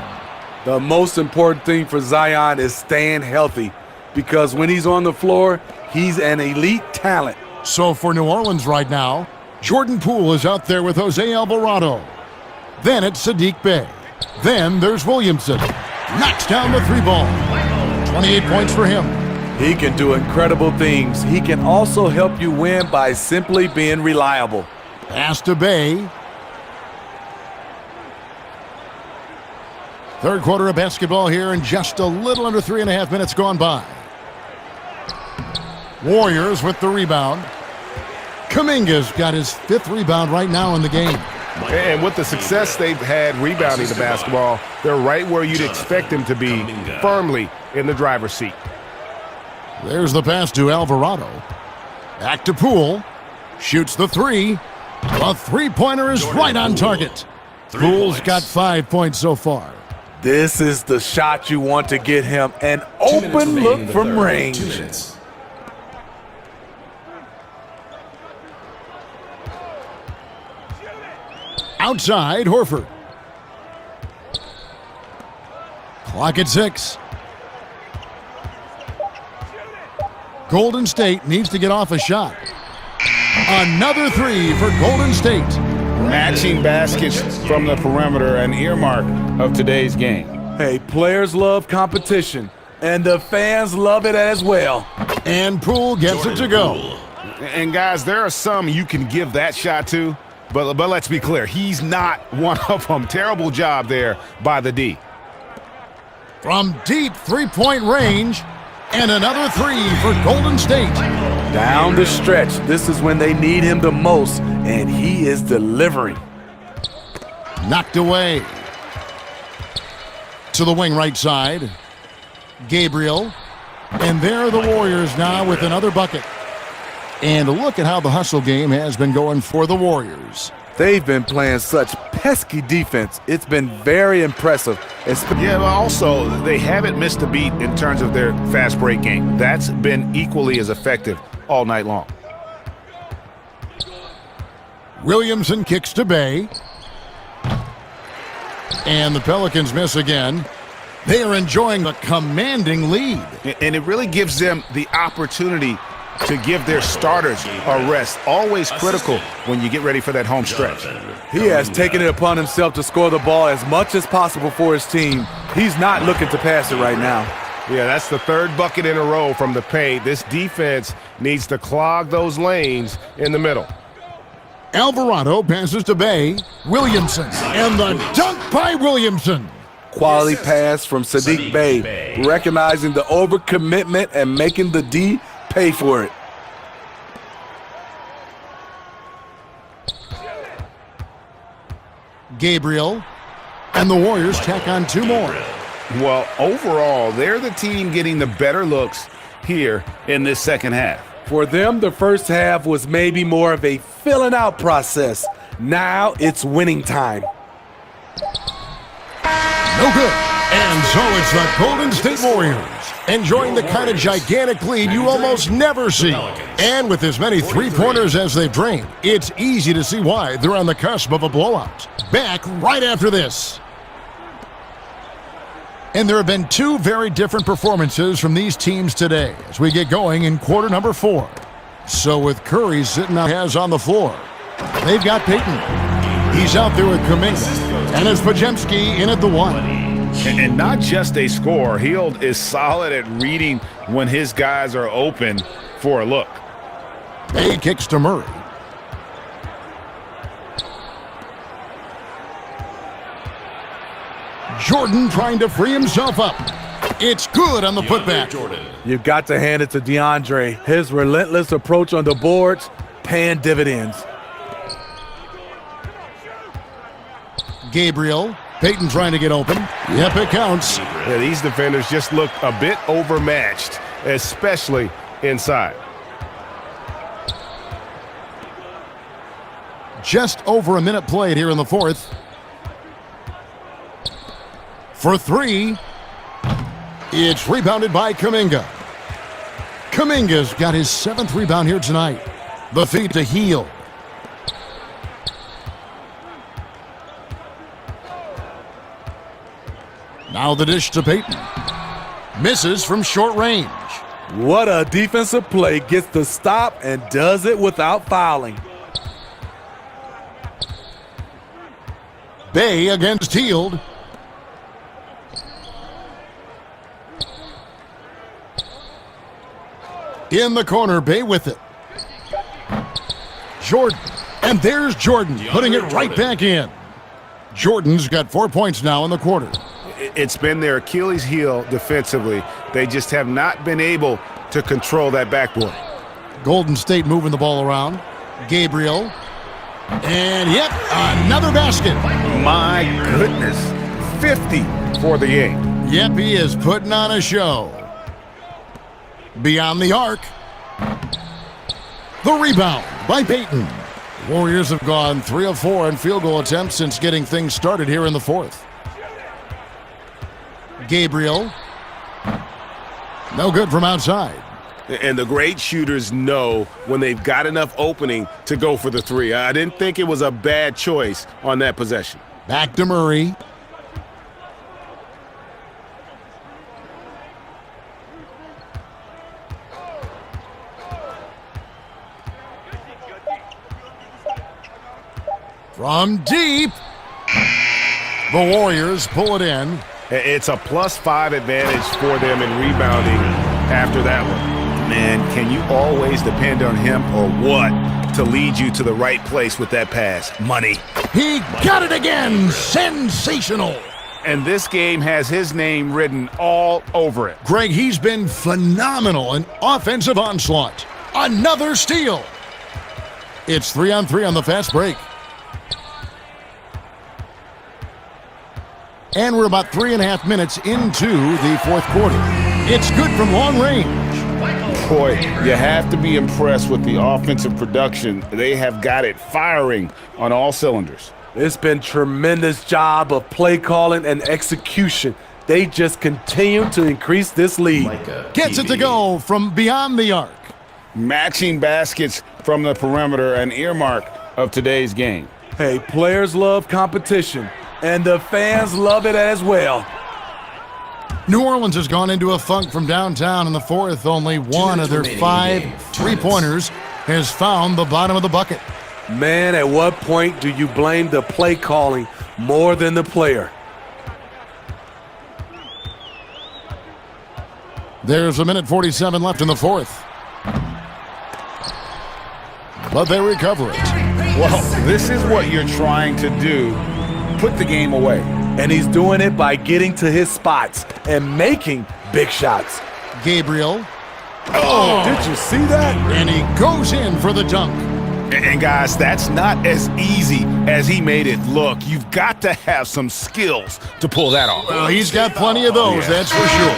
[SPEAKER 8] The most important thing for Zion is staying healthy, because when he's on the floor, he's an elite talent.
[SPEAKER 1] So for New Orleans right now, Jordan Poole is out there with Jose Alvarado. Then it's Sadiq Bey. Then there's Williamson. Knocks down the three ball. 28 points for him.
[SPEAKER 8] He can do incredible things. He can also help you win by simply being reliable.
[SPEAKER 1] Pass to Bey. Third quarter of basketball here, and just a little under 3.5 minutes gone by. Warriors with the rebound. Kuminga's got his 5th rebound right now in the game.
[SPEAKER 5] And with the success they've had rebounding the basketball, they're right where you'd expect them to be, firmly in the driver's seat.
[SPEAKER 1] There's the pass to Alvarado. Back to Poole. Shoots the three. The three-pointer is right on target. Poole's got 5 points so far.
[SPEAKER 8] This is the shot you want to get him, an open look from range.
[SPEAKER 4] 2 minutes.
[SPEAKER 1] Outside, Horford. Clock at 6. Golden State needs to get off a shot. Another three for Golden State.
[SPEAKER 2] Matching baskets from the perimeter, an earmark of today's game.
[SPEAKER 8] Hey, players love competition, and the fans love it as well.
[SPEAKER 1] And Poole gets it to go.
[SPEAKER 2] And guys, there are some you can give that shot to, but let's be clear, he's not one of them. Terrible job there by the D.
[SPEAKER 1] From deep three-point range, and another three for Golden State.
[SPEAKER 8] Down the stretch, this is when they need him the most, and he is delivering.
[SPEAKER 1] Knocked away. To the wing right side. Gabriel. And there are the Warriors now with another bucket. And look at how the hustle game has been going for the Warriors.
[SPEAKER 8] They've been playing such pesky defense. It's been very impressive.
[SPEAKER 2] Yeah, but also, they haven't missed a beat in terms of their fast break game. That's been equally as effective all night long.
[SPEAKER 1] Williamson kicks to Bey. And the Pelicans miss again. They are enjoying a commanding lead.
[SPEAKER 2] And it really gives them the opportunity to give their starters a rest. Always critical when you get ready for that home stretch.
[SPEAKER 8] He has taken it upon himself to score the ball as much as possible for his team. He's not looking to pass it right now.
[SPEAKER 5] Yeah, that's the third bucket in a row from the paint. This defense needs to clog those lanes in the middle.
[SPEAKER 1] Alvarado passes to Bey. Williamson. And the dunk by Williamson.
[SPEAKER 8] Quality pass from Sadiq Bey, recognizing the overcommitment and making the D pay for it.
[SPEAKER 1] Gabriel. And the Warriors tack on 2 more.
[SPEAKER 2] Well, overall, they're the team getting the better looks here in this second half.
[SPEAKER 8] For them, the first half was maybe more of a filling out process. Now it's winning time.
[SPEAKER 1] No good. And so it's the Golden State Warriors enjoying the kind of gigantic lead you almost never see. And with as many three-pointers as they've drained, it's easy to see why they're on the cusp of a blowout. Back right after this. And there have been 2 very different performances from these teams today as we get going in quarter number 4. So with Curry sitting out has on the floor, they've got Payton. He's out there with Kuminga. And it's Podziemski in at the 1.
[SPEAKER 2] And not just a scorer, Hield is solid at reading when his guys are open for a look.
[SPEAKER 1] Bay kicks to Murray. Jordan trying to free himself up. It's good on the putback.
[SPEAKER 8] You've got to hand it to DeAndre. His relentless approach on the boards, paying dividends.
[SPEAKER 1] Gabriel. Payton trying to get open. Yep, it counts.
[SPEAKER 5] Yeah, these defenders just look a bit overmatched, especially inside.
[SPEAKER 1] Just over a minute played here in the 4th. For 3. It's rebounded by Kuminga. Kuminga's got his 7th rebound here tonight. The feed to Hield. Now the dish to Payton. Misses from short range.
[SPEAKER 8] What a defensive play. Gets the stop and does it without fouling.
[SPEAKER 1] Bay against Hield. In the corner, Bay with it. Jordan. And there's Jordan putting it right back in. Jordan's got 4 points now in the quarter.
[SPEAKER 2] It's been their Achilles heel defensively. They just have not been able to control that backboard.
[SPEAKER 1] Golden State moving the ball around. Gabriel. And yep, another basket.
[SPEAKER 2] My goodness. 50 for the game.
[SPEAKER 1] Yep, he is putting on a show. Beyond the arc. The rebound by Payton. Warriors have gone 3 of 4 in field goal attempts since getting things started here in the 4th. Gabriel. No good from outside.
[SPEAKER 5] And the great shooters know when they've got enough opening to go for the 3. I didn't think it was a bad choice on that possession.
[SPEAKER 1] Back to Murray. From deep. The Warriors pull it in.
[SPEAKER 5] It's a +5 advantage for them in rebounding after that one.
[SPEAKER 2] Man, can you always depend on him or what to lead you to the right place with that pass? Money.
[SPEAKER 1] He got it again. Sensational.
[SPEAKER 2] And this game has his name written all over it.
[SPEAKER 1] Greg, he's been phenomenal in offensive onslaught. Another steal. It's 3-on-3 on the fast break. And we're about 3.5 minutes into the 4th quarter. It's good from long range.
[SPEAKER 2] Boy, you have to be impressed with the offensive production. They have got it firing on all cylinders.
[SPEAKER 8] It's been tremendous job of play calling and execution. They just continue to increase this lead.
[SPEAKER 1] Gets it to go from beyond the arc.
[SPEAKER 2] Matching baskets from the perimeter, an earmark of today's game.
[SPEAKER 8] Hey, players love competition, and the fans love it as well.
[SPEAKER 1] New Orleans has gone into a funk from downtown in the 4th. Only one of their 5 three-pointers has found the bottom of the bucket.
[SPEAKER 8] Man, at what point do you blame the play calling more than the player?
[SPEAKER 1] There's 1:47 left in the 4th. But they recover it.
[SPEAKER 2] Well, this is what you're trying to do. Put the game away.
[SPEAKER 8] And he's doing it by getting to his spots and making big shots.
[SPEAKER 1] Gabriel.
[SPEAKER 8] Oh, did you see that?
[SPEAKER 1] And he goes in for the dunk.
[SPEAKER 2] And guys, that's not as easy as he made it look. You've got to have some skills to pull that off.
[SPEAKER 1] Well, he's got plenty of those, that's for sure.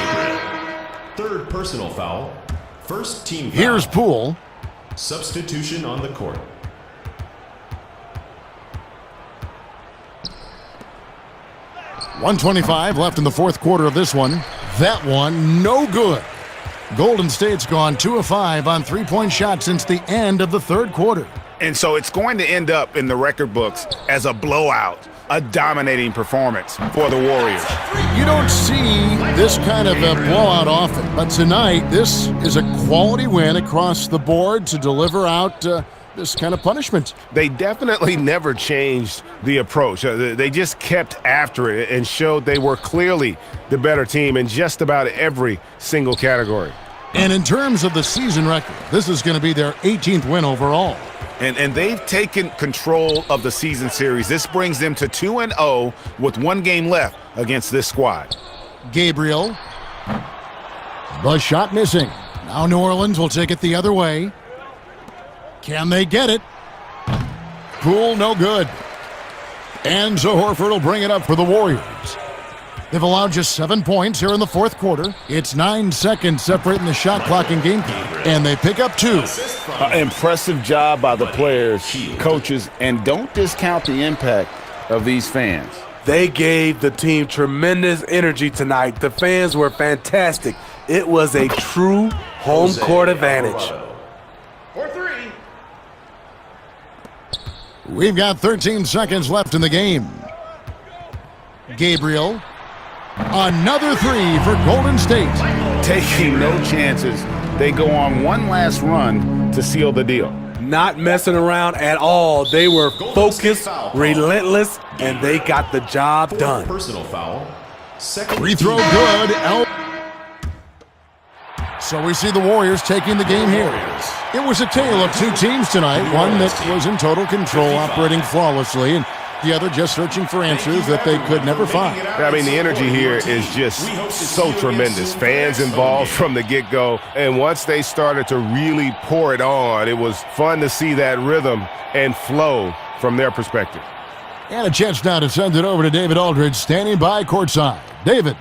[SPEAKER 4] Third personal foul. First team foul.
[SPEAKER 1] Here's Poole.
[SPEAKER 4] Substitution on the court.
[SPEAKER 1] .125 left in the fourth quarter of this one. That one, no good. Golden State's gone 2 of 5 on three-point shots since the end of the third quarter.
[SPEAKER 2] And so it's going to end up in the record books as a blowout, a dominating performance for the Warriors.
[SPEAKER 1] You don't see this kind of a blowout often, but tonight this is a quality win across the board to deliver out this kind of punishment.
[SPEAKER 5] They definitely never changed the approach. They just kept after it and showed they were clearly the better team in just about every single category.
[SPEAKER 1] And in terms of the season record, this is going to be their 18th win overall.
[SPEAKER 2] And they've taken control of the season series. This brings them to 2-0 with one game left against this squad.
[SPEAKER 1] Gabriel. The shot missing. Now New Orleans will take it the other way. Can they get it? Poole, no good. And Zo Horford will bring it up for the Warriors. They've allowed just 7 points here in the fourth quarter. It's 9 seconds separating the shot clock and game clock, and they pick up 2.
[SPEAKER 2] Impressive job by the players, coaches, and don't discount the impact of these fans.
[SPEAKER 8] They gave the team tremendous energy tonight. The fans were fantastic. It was a true home court advantage.
[SPEAKER 4] For three.
[SPEAKER 1] We've got 13 seconds left in the game. Gabriel. Another 3 for Golden State.
[SPEAKER 2] Taking no chances. They go on one last run to seal the deal.
[SPEAKER 8] Not messing around at all. They were focused, relentless, and they got the job done.
[SPEAKER 4] Personal foul. Second
[SPEAKER 1] Free throw
[SPEAKER 4] team
[SPEAKER 1] good. So we see the Warriors taking the game here. It was a tale of 2 teams tonight. One that was in total control, operating flawlessly, and the other just searching for answers that they could never find.
[SPEAKER 5] I mean, the energy here is just so tremendous. Fans involved from the get-go, and once they started to really pour it on, it was fun to see that rhythm and flow from their perspective.
[SPEAKER 1] And a chance now to send it over to David Aldridge, standing by courtside. David.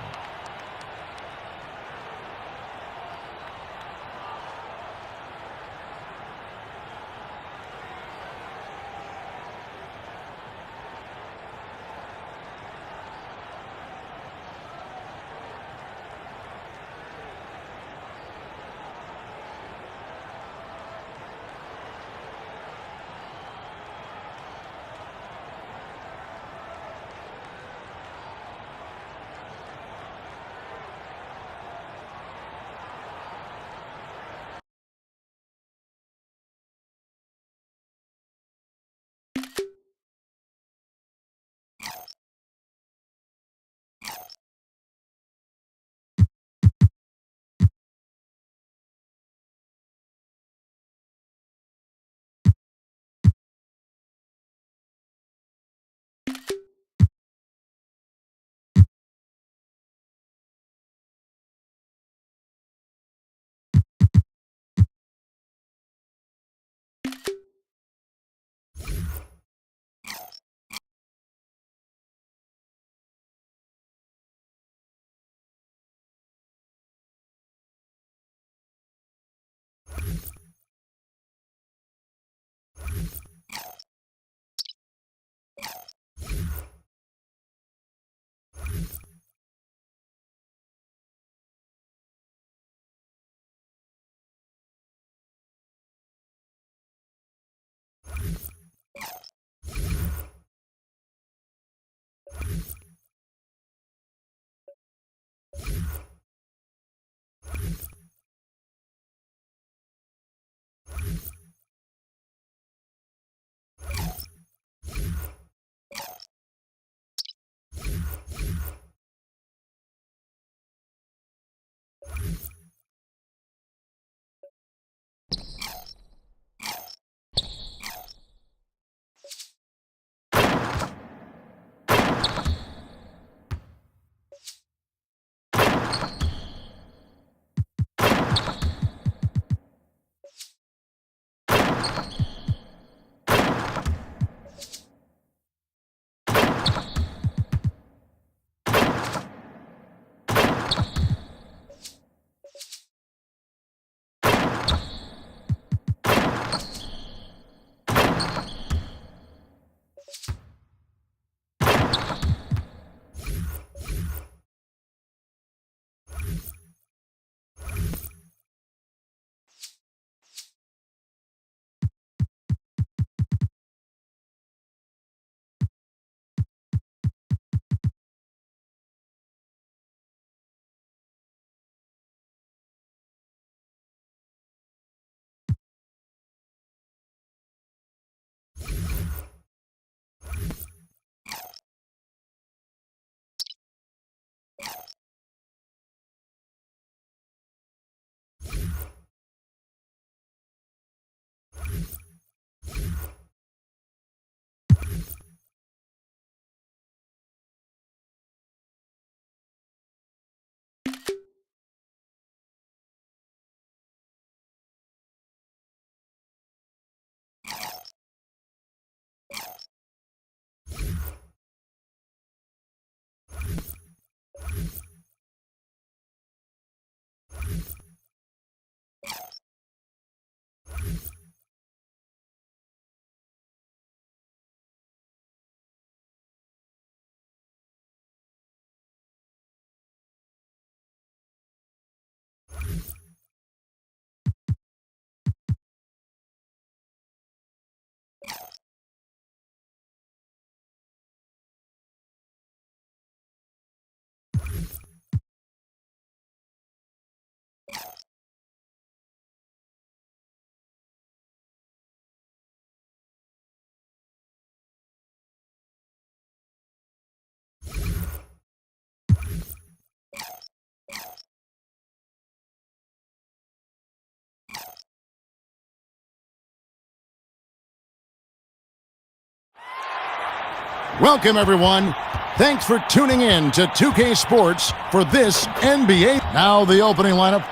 [SPEAKER 1] Welcome, everyone. Thanks for tuning in to 2K Sports for this NBA. Now the opening lineup.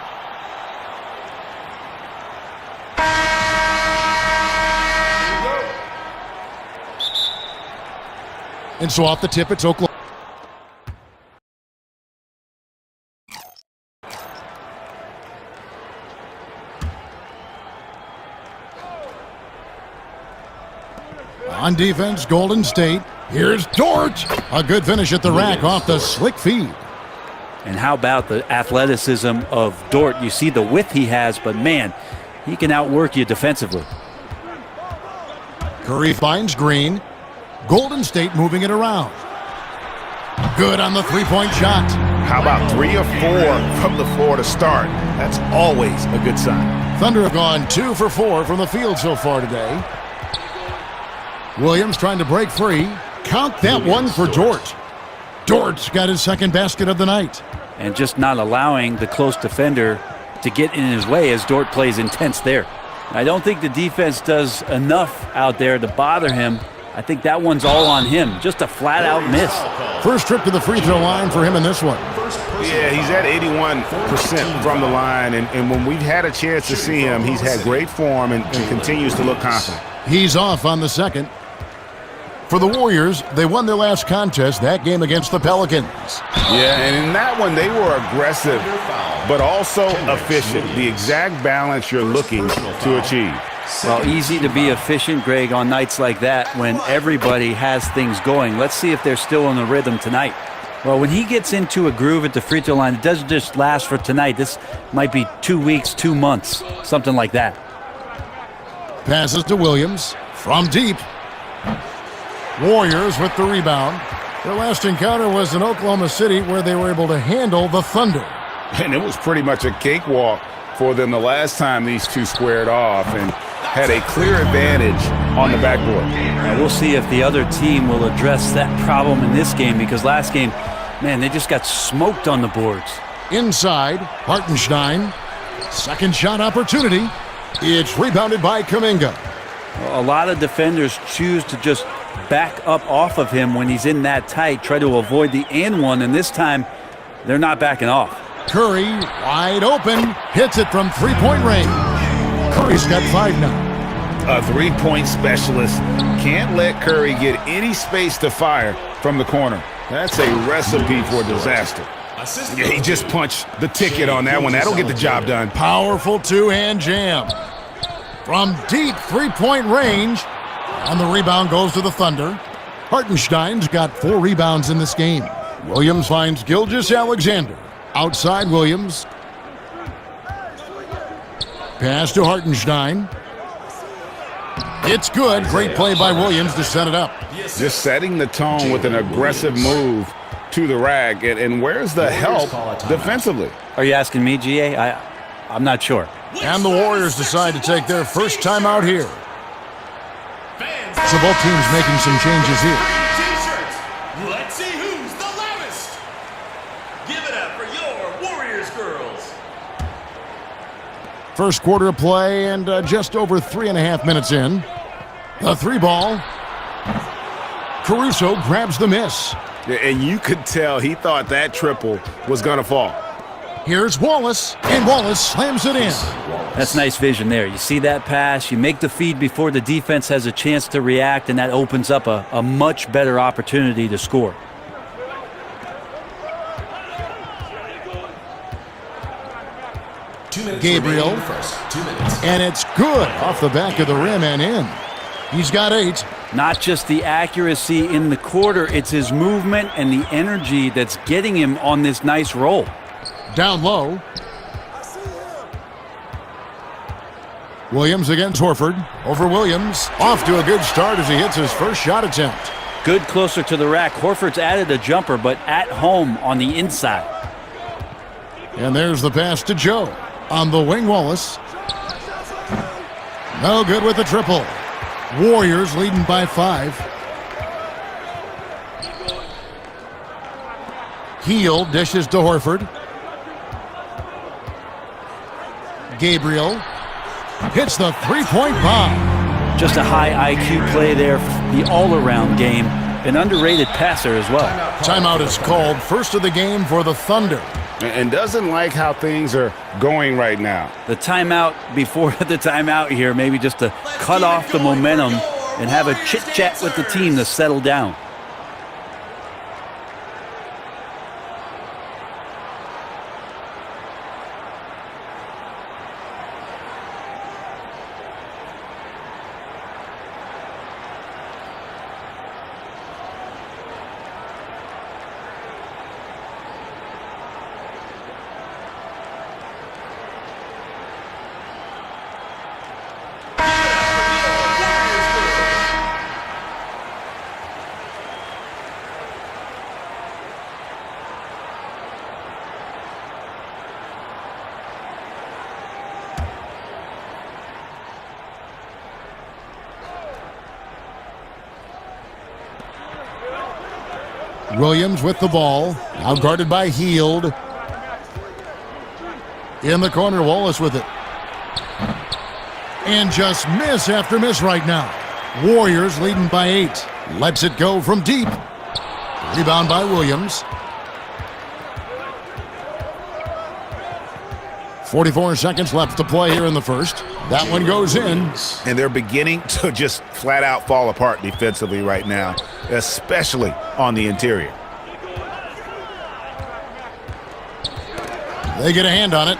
[SPEAKER 1] And so off the tip, it's Oklahoma. On defense, Golden State. Here's Dort. A good finish at the rack off the slick feed.
[SPEAKER 9] And how about the athleticism of Dort? You see the width he has, but man, he can outwork you defensively.
[SPEAKER 1] Curry finds Green. Golden State moving it around. Good on the three-point shot.
[SPEAKER 2] How about 3 or 4 from the floor to start? That's always a good sign.
[SPEAKER 1] Thunder have gone 2 for 4 from the field so far today. Williams trying to break free. Count that one for Dort. Dort's got his second basket of the night.
[SPEAKER 9] And just not allowing the close defender to get in his way as Dort plays intense there. I don't think the defense does enough out there to bother him. I think that one's all on him. Just a flat-out miss.
[SPEAKER 1] First trip to the free throw line for him in this one.
[SPEAKER 2] Yeah, he's at 81% from the line, and when we've had a chance to see him, he's had great form and continues to look confident.
[SPEAKER 1] He's off on the second. For the Warriors, they won their last contest, that game against the Pelicans.
[SPEAKER 2] Yeah, and in that one, they were aggressive, but also efficient. The exact balance you're looking to achieve.
[SPEAKER 9] Well, easy to be efficient, Greg, on nights like that when everybody has things going. Let's see if they're still in the rhythm tonight. Well, when he gets into a groove at the free throw line, it doesn't just last for tonight. This might be 2 weeks, 2 months, something like that.
[SPEAKER 1] Passes to Williams from deep. Warriors with the rebound. Their last encounter was in Oklahoma City where they were able to handle the Thunder.
[SPEAKER 2] And it was pretty much a cakewalk for them the last time these two squared off and had a clear advantage on the backboard.
[SPEAKER 9] And we'll see if the other team will address that problem in this game because last game, man, they just got smoked on the boards.
[SPEAKER 1] Inside, Hartenstein. Second shot opportunity. It's rebounded by Kuminga.
[SPEAKER 9] A lot of defenders choose to just back up off of him when he's in that tight, try to avoid the and one, and this time they're not backing off.
[SPEAKER 1] Curry, wide open, hits it from three-point range. Curry's got 5 now.
[SPEAKER 2] A three-point specialist can't let Curry get any space to fire from the corner. That's a recipe for disaster. Yeah, he just punched the ticket on that one. That'll get the job done.
[SPEAKER 1] Powerful two-hand jam. From deep three-point range, and the rebound goes to the Thunder. Hartenstein's got 4 rebounds in this game. Williams finds Gilgeous-Alexander. Outside Williams. Pass to Hartenstein. It's good. Great play by Williams to set it up.
[SPEAKER 2] Just setting the tone with an aggressive move to the rack. And where's the help defensively?
[SPEAKER 9] Are you asking me, GA? I'm not sure.
[SPEAKER 1] And the Warriors decide to take their first time out here. So both teams making some changes here.
[SPEAKER 4] Let's see who's the loudest. Give it up for your Warriors girls.
[SPEAKER 1] First quarter of play and just over 3.5 minutes in. The 3-ball. Caruso grabs the miss.
[SPEAKER 2] And you could tell he thought that triple was going to fall.
[SPEAKER 1] Here's Wallace, and Wallace slams it in.
[SPEAKER 9] That's nice vision there. You see that pass, you make the feed before the defense has a chance to react, and that opens up a much better opportunity to score.
[SPEAKER 1] Gabriel, and it's good off the back of the rim and in. He's got 8.
[SPEAKER 9] Not just the accuracy in the quarter, it's his movement and the energy that's getting him on this nice roll.
[SPEAKER 1] Down low. Williams against Horford. Over Williams. Off to a good start as he hits his first shot attempt.
[SPEAKER 9] Good closer to the rack. Horford's added a jumper, but at home on the inside.
[SPEAKER 1] And there's the pass to Joe. On the wing, Wallace. No good with the triple. Warriors leading by 5. Heel dishes to Horford. Gabriel hits the three-point bomb.
[SPEAKER 9] Just a high IQ play there, the all-around game. An underrated passer as well.
[SPEAKER 1] Timeout is called, first of the game for the Thunder.
[SPEAKER 2] And doesn't like how things are going right now.
[SPEAKER 9] The timeout before the timeout here, maybe just to cut off the momentum and have a chit-chat with the team to settle down.
[SPEAKER 1] Williams with the ball, now guarded by Hield. In the corner, Wallace with it. And just miss after miss right now. Warriors leading by 8. Lets it go from deep. Rebound by Williams. 44 seconds left to play here in the first. That one goes in.
[SPEAKER 2] And they're beginning to just flat out fall apart defensively right now, especially on the interior.
[SPEAKER 1] They get a hand on it.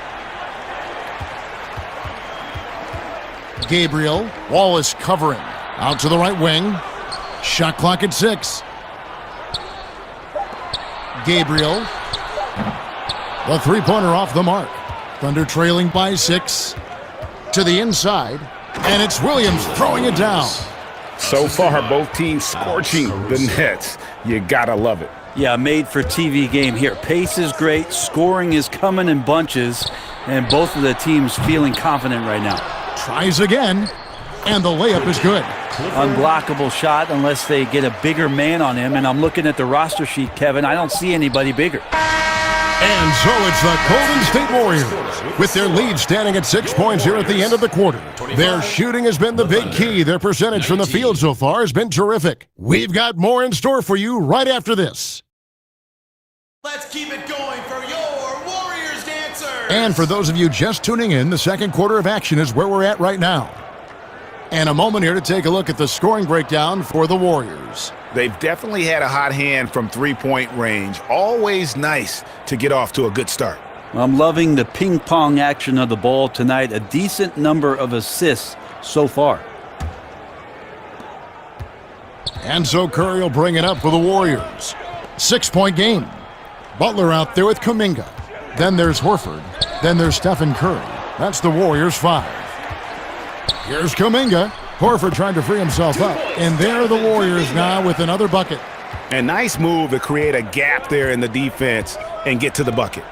[SPEAKER 1] Gabriel, Wallace covering. Out to the right wing. Shot clock at 6. Gabriel. The three-pointer off the mark. Thunder trailing by 6. To the inside. And it's Williams throwing it down.
[SPEAKER 2] So far, both teams scorching the Nets. You gotta love it.
[SPEAKER 9] Yeah, made for TV game here. Pace is great. Scoring is coming in bunches. And both of the teams feeling confident right now.
[SPEAKER 1] Tries again. And the layup is good.
[SPEAKER 9] Unblockable shot unless they get a bigger man on him. And I'm looking at the roster sheet, Kevin. I don't see anybody bigger.
[SPEAKER 1] And so it's the Golden State Warriors with their lead standing at 6 points here at the end of the quarter. Their shooting has been the big key. Their percentage from the field so far has been terrific. We've got more in store for you right after this.
[SPEAKER 10] Let's keep it going for your Warriors dancers.
[SPEAKER 1] And for those of you just tuning in, the second quarter of action is where we're at right now. And a moment here to take a look at the scoring breakdown for the Warriors.
[SPEAKER 2] They've definitely had a hot hand from three-point range. Always nice to get off to a good start.
[SPEAKER 9] I'm loving the ping-pong action of the ball tonight. A decent number of assists so far.
[SPEAKER 1] And so Curry will bring it up for the Warriors. 6-point game. Butler out there with Kuminga. Then there's Horford. Then there's Stephen Curry. That's the Warriors' 5. Here's Kuminga. Horford trying to free himself up. And there are the Warriors now with another bucket.
[SPEAKER 2] A nice move to create a gap there in the defense and get to the bucket.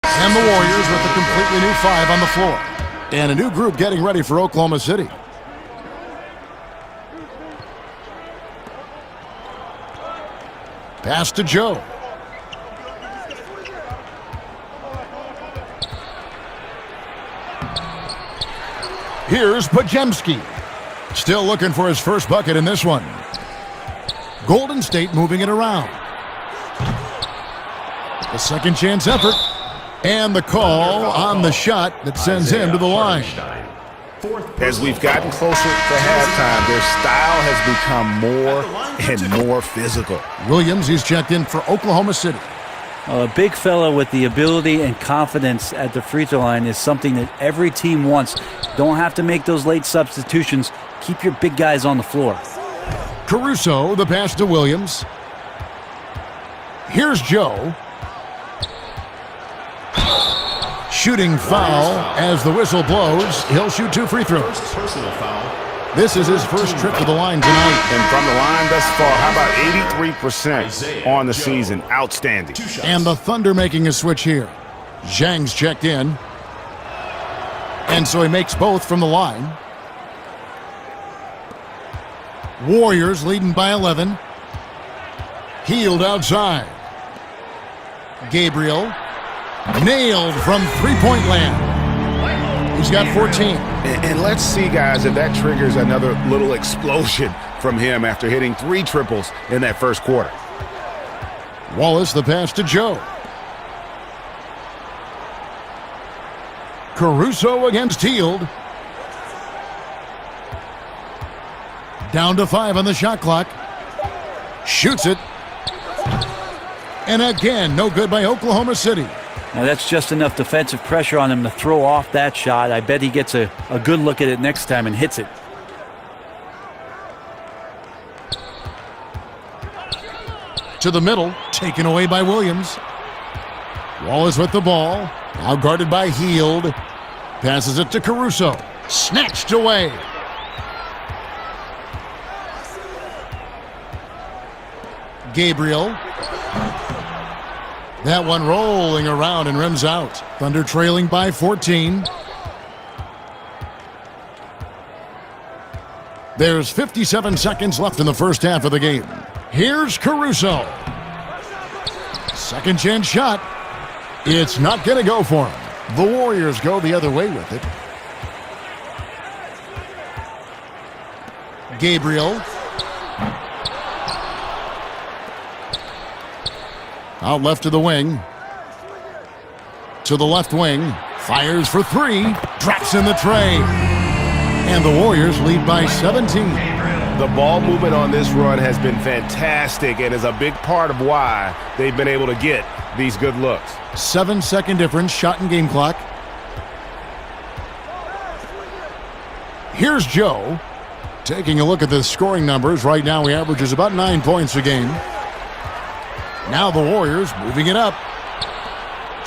[SPEAKER 1] And the Warriors with a completely new 5 on the floor. And a new group getting ready for Oklahoma City. Pass to Joe. Here's Podziemski. Still looking for his first bucket in this one. Golden State moving it around. The second chance effort. And the call on the shot that sends him to the line.
[SPEAKER 2] As we've gotten closer to halftime, their style has become more and more physical.
[SPEAKER 1] Williams, he's checked in for Oklahoma City.
[SPEAKER 9] A big fella with the ability and confidence at the free throw line is something that every team wants. Don't have to make those late substitutions. Keep your big guys on the floor.
[SPEAKER 1] Caruso, the pass to Williams. Here's Joe. Shooting foul as the whistle blows. He'll shoot 2 free throws. This is his first trip to the line tonight.
[SPEAKER 2] And from the line thus far, how about 83% on the season? Outstanding.
[SPEAKER 1] And the Thunder making a switch here. Zhang's checked in. And so he makes both from the line. Warriors leading by 11. Hield outside. Gabriel. Nailed from three-point land. He's got 14.
[SPEAKER 2] And let's see, guys, if that triggers another little explosion from him after hitting 3 triples in that first quarter.
[SPEAKER 1] Wallace, the pass to Joe. Caruso against Hield. Down to 5 on the shot clock. Shoots it. And again, no good by Oklahoma City.
[SPEAKER 9] Now that's just enough defensive pressure on him to throw off that shot. I bet he gets a good look at it next time and hits it.
[SPEAKER 1] To the middle, taken away by Williams. Wallace with the ball, now guarded by Hield. Passes it to Caruso. Snatched away. Gabriel. That one rolling around and rims out. Thunder trailing by 14. There's 57 seconds left in the first half of the game. Here's Caruso. Second chance shot. It's not going to go for him. The Warriors go the other way with it. Gabriel. Out left to the wing. To the left wing. Fires for 3. Drops in the tray. And the Warriors lead by 17.
[SPEAKER 5] The ball movement on this run has been fantastic and is a big part of why they've been able to get these good looks.
[SPEAKER 1] 7-second difference, shot and game clock. Here's Joe. Taking a look at the scoring numbers. Right now he averages about 9 points a game. Now the Warriors moving it up.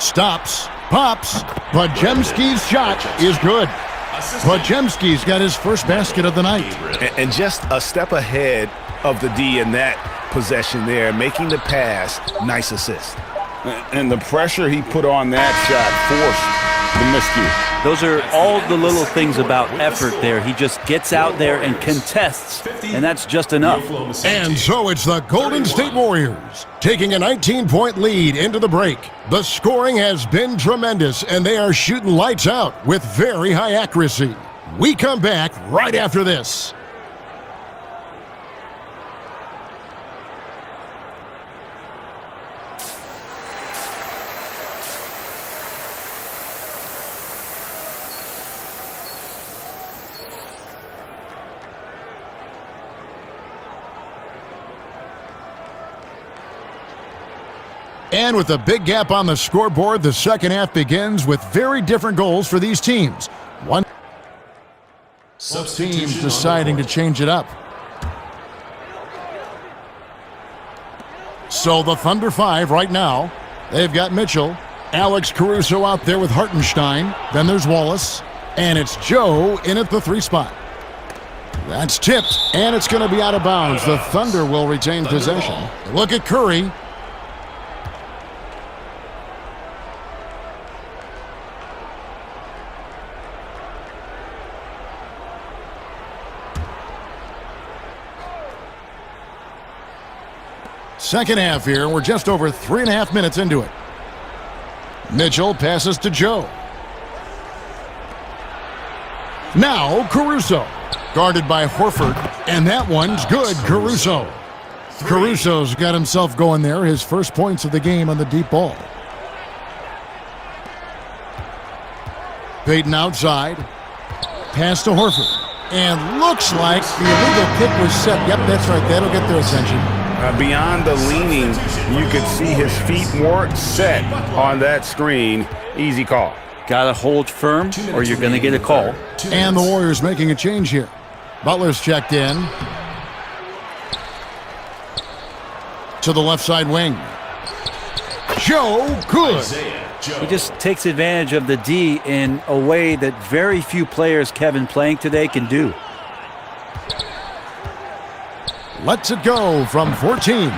[SPEAKER 1] Stops. Pops. Podziemski's shot is good. Podziemski's got his first basket of the night.
[SPEAKER 2] And just a step ahead of the D in that possession there, making the pass. Nice assist. And the pressure he put on that shot forced the miscue.
[SPEAKER 9] Those are all the little things about effort there. He just gets out there and contests, and that's just enough.
[SPEAKER 1] And so it's the Golden State Warriors taking a 19-point lead into the break. The scoring has been tremendous, and they are shooting lights out with very high accuracy. We come back right after this. And with a big gap on the scoreboard, the second half begins with very different goals for these teams. One team deciding to change it up. So the Thunder 5 right now. They've got Mitchell, Alex Caruso out there with Hartenstein. Then there's Wallace. And it's Joe in at the 3 spot. That's tipped, and it's going to be out of bounds. The Thunder will retain possession. Look at Curry. Second half here, we're just over 3.5 minutes into it. Mitchell passes to Joe. Now Caruso, guarded by Horford, and that one's good. Caruso. Caruso's got himself going there, his first points of the game on the deep ball. Payton outside, pass to Horford, and looks like the illegal kick was set. Yep, that's right, that'll get their attention.
[SPEAKER 2] Beyond the leaning, you could see his feet weren't set on that screen. Easy call.
[SPEAKER 9] Got to hold firm or you're going to get a call.
[SPEAKER 1] And the Warriors making a change here. Butler's checked in. To the left side wing. Joe, good.
[SPEAKER 9] He just takes advantage of the D in a way that very few players, Kevin, playing today can do.
[SPEAKER 1] Lets it go from 14.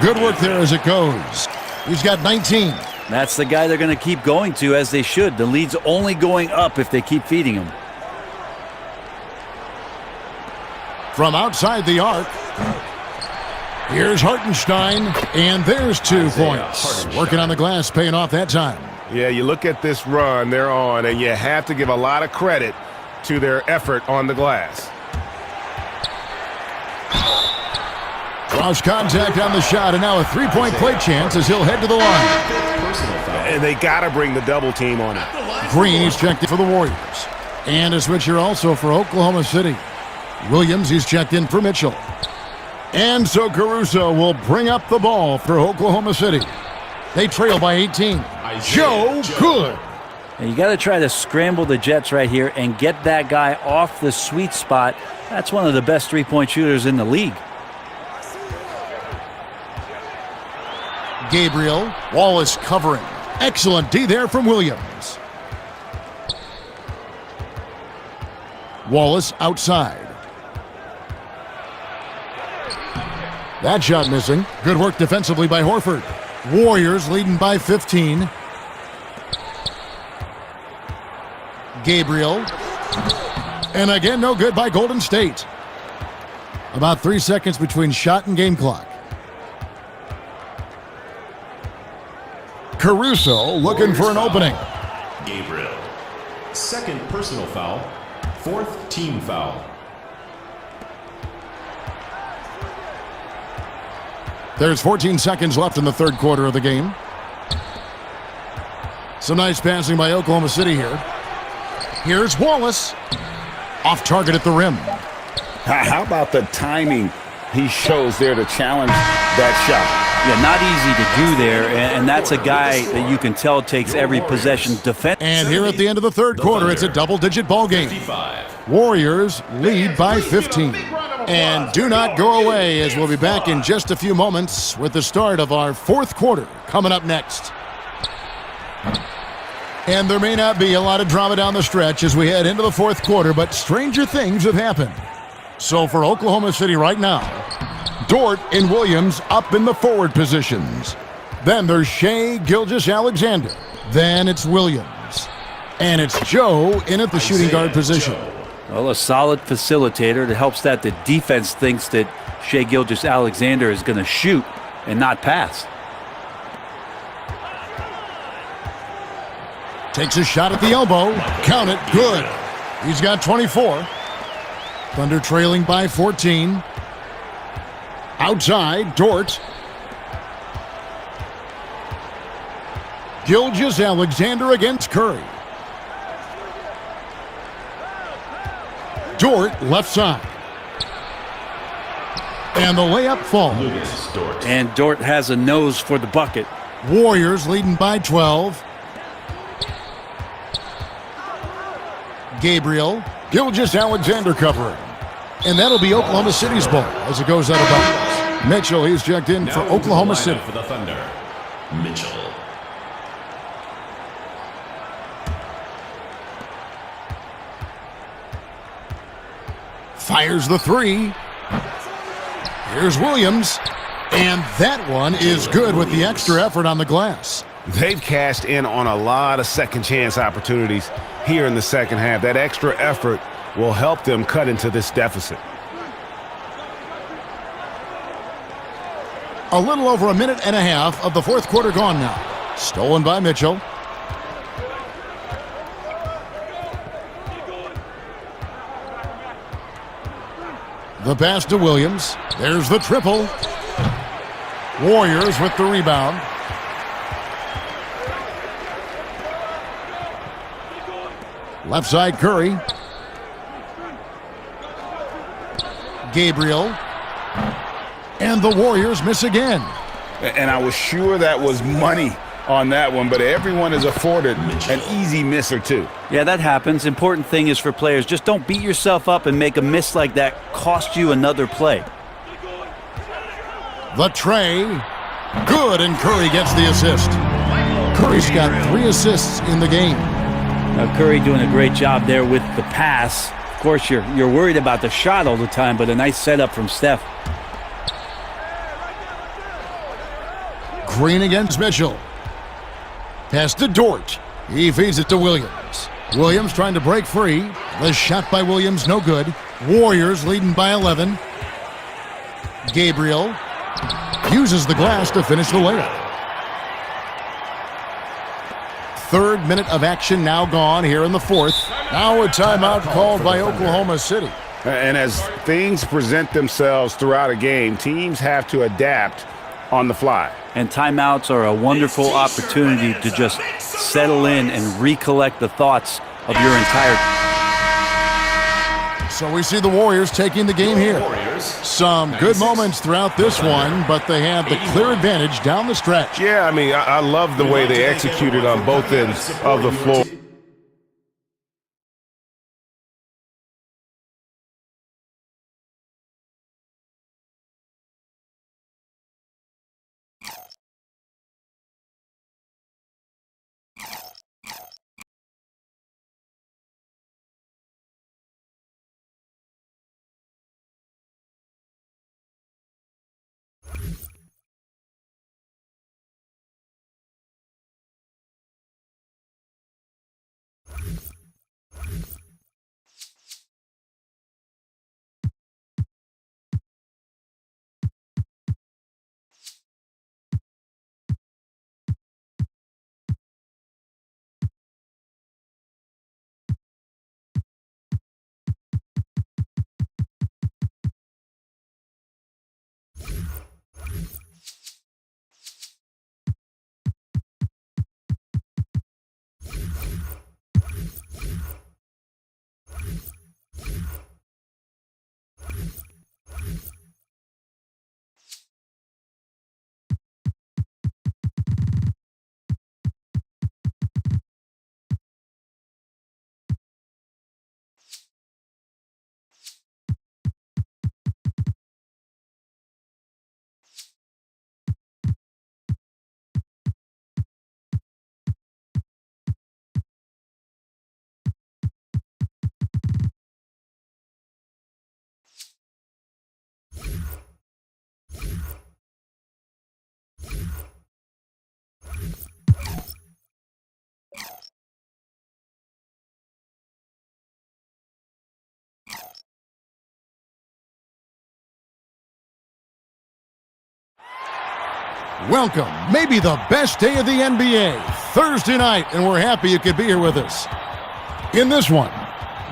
[SPEAKER 1] Good work there as it goes. He's got 19.
[SPEAKER 9] That's the guy they're going to keep going to, as they should. The lead's only going up if they keep feeding him.
[SPEAKER 1] From outside the arc, here's Hartenstein, and there's 2 points. Working on the glass, paying off that time.
[SPEAKER 5] Yeah, you look at this run they're on, and you have to give a lot of credit to their effort on the glass.
[SPEAKER 1] Draws contact on the shot, and now a three-point play chance as he'll head to the line.
[SPEAKER 4] Personal foul.
[SPEAKER 2] And they got to bring the double team on it.
[SPEAKER 1] Green is checked in for the Warriors. And a switcher also for Oklahoma City. Williams, he's checked in for Mitchell. And so Caruso will bring up the ball for Oklahoma City. They trail by 18. Joe Good.
[SPEAKER 9] And you got to try to scramble the Jets right here and get that guy off the sweet spot. That's one of the best three-point shooters in the league.
[SPEAKER 1] Gabriel, Wallace covering. Excellent D there from Williams. Wallace outside. That shot missing. Good work defensively by Horford. Warriors leading by 15. Gabriel. And again, no good by Golden State. About 3 seconds between shot and game clock. Caruso looking for an opening.
[SPEAKER 4] Gabriel. Second personal foul. Fourth team foul.
[SPEAKER 1] There's 14 seconds left in the third quarter of the game. Some nice passing by Oklahoma City here. Here's Wallace. Off target at the rim.
[SPEAKER 2] How about the timing he shows there to challenge that shot?
[SPEAKER 9] Yeah, not easy to do there, and that's a guy that you can tell takes every possession defense.
[SPEAKER 1] And here at the end of the third quarter, it's a double-digit ball game.
[SPEAKER 4] 55.
[SPEAKER 1] Warriors lead by 15. And do not go away, as we'll be back in just a few moments with the start of our fourth quarter coming up next. And there may not be a lot of drama down the stretch as we head into the fourth quarter, but stranger things have happened. So for Oklahoma City right now, Dort and Williams up in the forward positions. Then there's Shai Gilgeous-Alexander. Then it's Williams. And it's Joe in at the shooting guard position.
[SPEAKER 9] Well, a solid facilitator that helps that the defense thinks that Shai Gilgeous-Alexander is going to shoot and not pass.
[SPEAKER 1] Takes a shot at the elbow. Count it. Good. He's got 24. Thunder trailing by 14. Outside, Dort. Gilgeous-Alexander against Curry. Dort left side. And the layup falls.
[SPEAKER 4] Lucas Dort.
[SPEAKER 9] And Dort has a nose for the bucket.
[SPEAKER 1] Warriors leading by 12. Gabriel. Gilgeous-Alexander covering. And that'll be Oklahoma City's ball as it goes out of bounds. Mitchell, he's checked in for
[SPEAKER 4] Now into
[SPEAKER 1] Oklahoma
[SPEAKER 4] the lineup
[SPEAKER 1] City.
[SPEAKER 4] for the Thunder. Mitchell.
[SPEAKER 1] Fires the three. Here's Williams. And that one is good with the extra effort on the glass.
[SPEAKER 2] They've cashed in on a lot of second chance opportunities here in the second half. That extra effort will help them cut into this deficit.
[SPEAKER 1] A little over a minute and a half of the fourth quarter gone now. Stolen by Mitchell. The pass to Williams. There's the triple. Warriors with the rebound. Left side, Curry. Gabriel. And the Warriors miss again.
[SPEAKER 2] And I was sure that was money on that one, but everyone is afforded an easy miss or two.
[SPEAKER 9] Yeah, that happens. Important thing is for players, just don't beat yourself up and make a miss like that cost you another play.
[SPEAKER 1] The tray. Good, and Curry gets the assist. Curry's got 3 assists in the game.
[SPEAKER 9] Now Curry doing a great job there with the pass. Of course, you're worried about the shot all the time, but a nice setup from Steph.
[SPEAKER 1] Green against Mitchell. Pass to Dort. He feeds it to Williams. Williams trying to break free. The shot by Williams, no good. Warriors leading by 11. Gabriel uses the glass to finish the layup. Third minute of action now gone here in the fourth. Now a timeout called by Oklahoma City.
[SPEAKER 2] And as things present themselves throughout a game, teams have to adapt on the fly.
[SPEAKER 9] And timeouts are a wonderful opportunity to just settle in and recollect the thoughts of your entire.
[SPEAKER 1] So we see the Warriors taking the game here. Some good moments throughout this one, but they have the clear advantage down the stretch.
[SPEAKER 5] Yeah, I mean, I love the way they executed on both ends of the floor.
[SPEAKER 1] Welcome, maybe the best day of the NBA, Thursday night, and we're happy you could be here with us. In this one,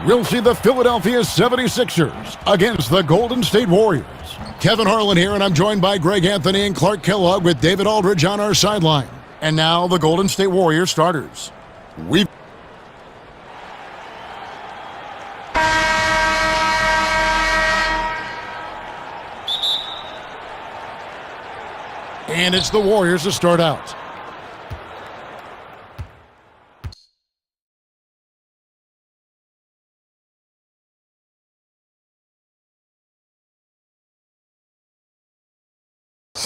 [SPEAKER 1] we'll see the Philadelphia 76ers against the Golden State Warriors. Kevin Harlan here, and I'm joined by Greg Anthony and Clark Kellogg with David Aldridge on our sideline. And now the Golden State Warriors starters. And it's the Warriors to start out.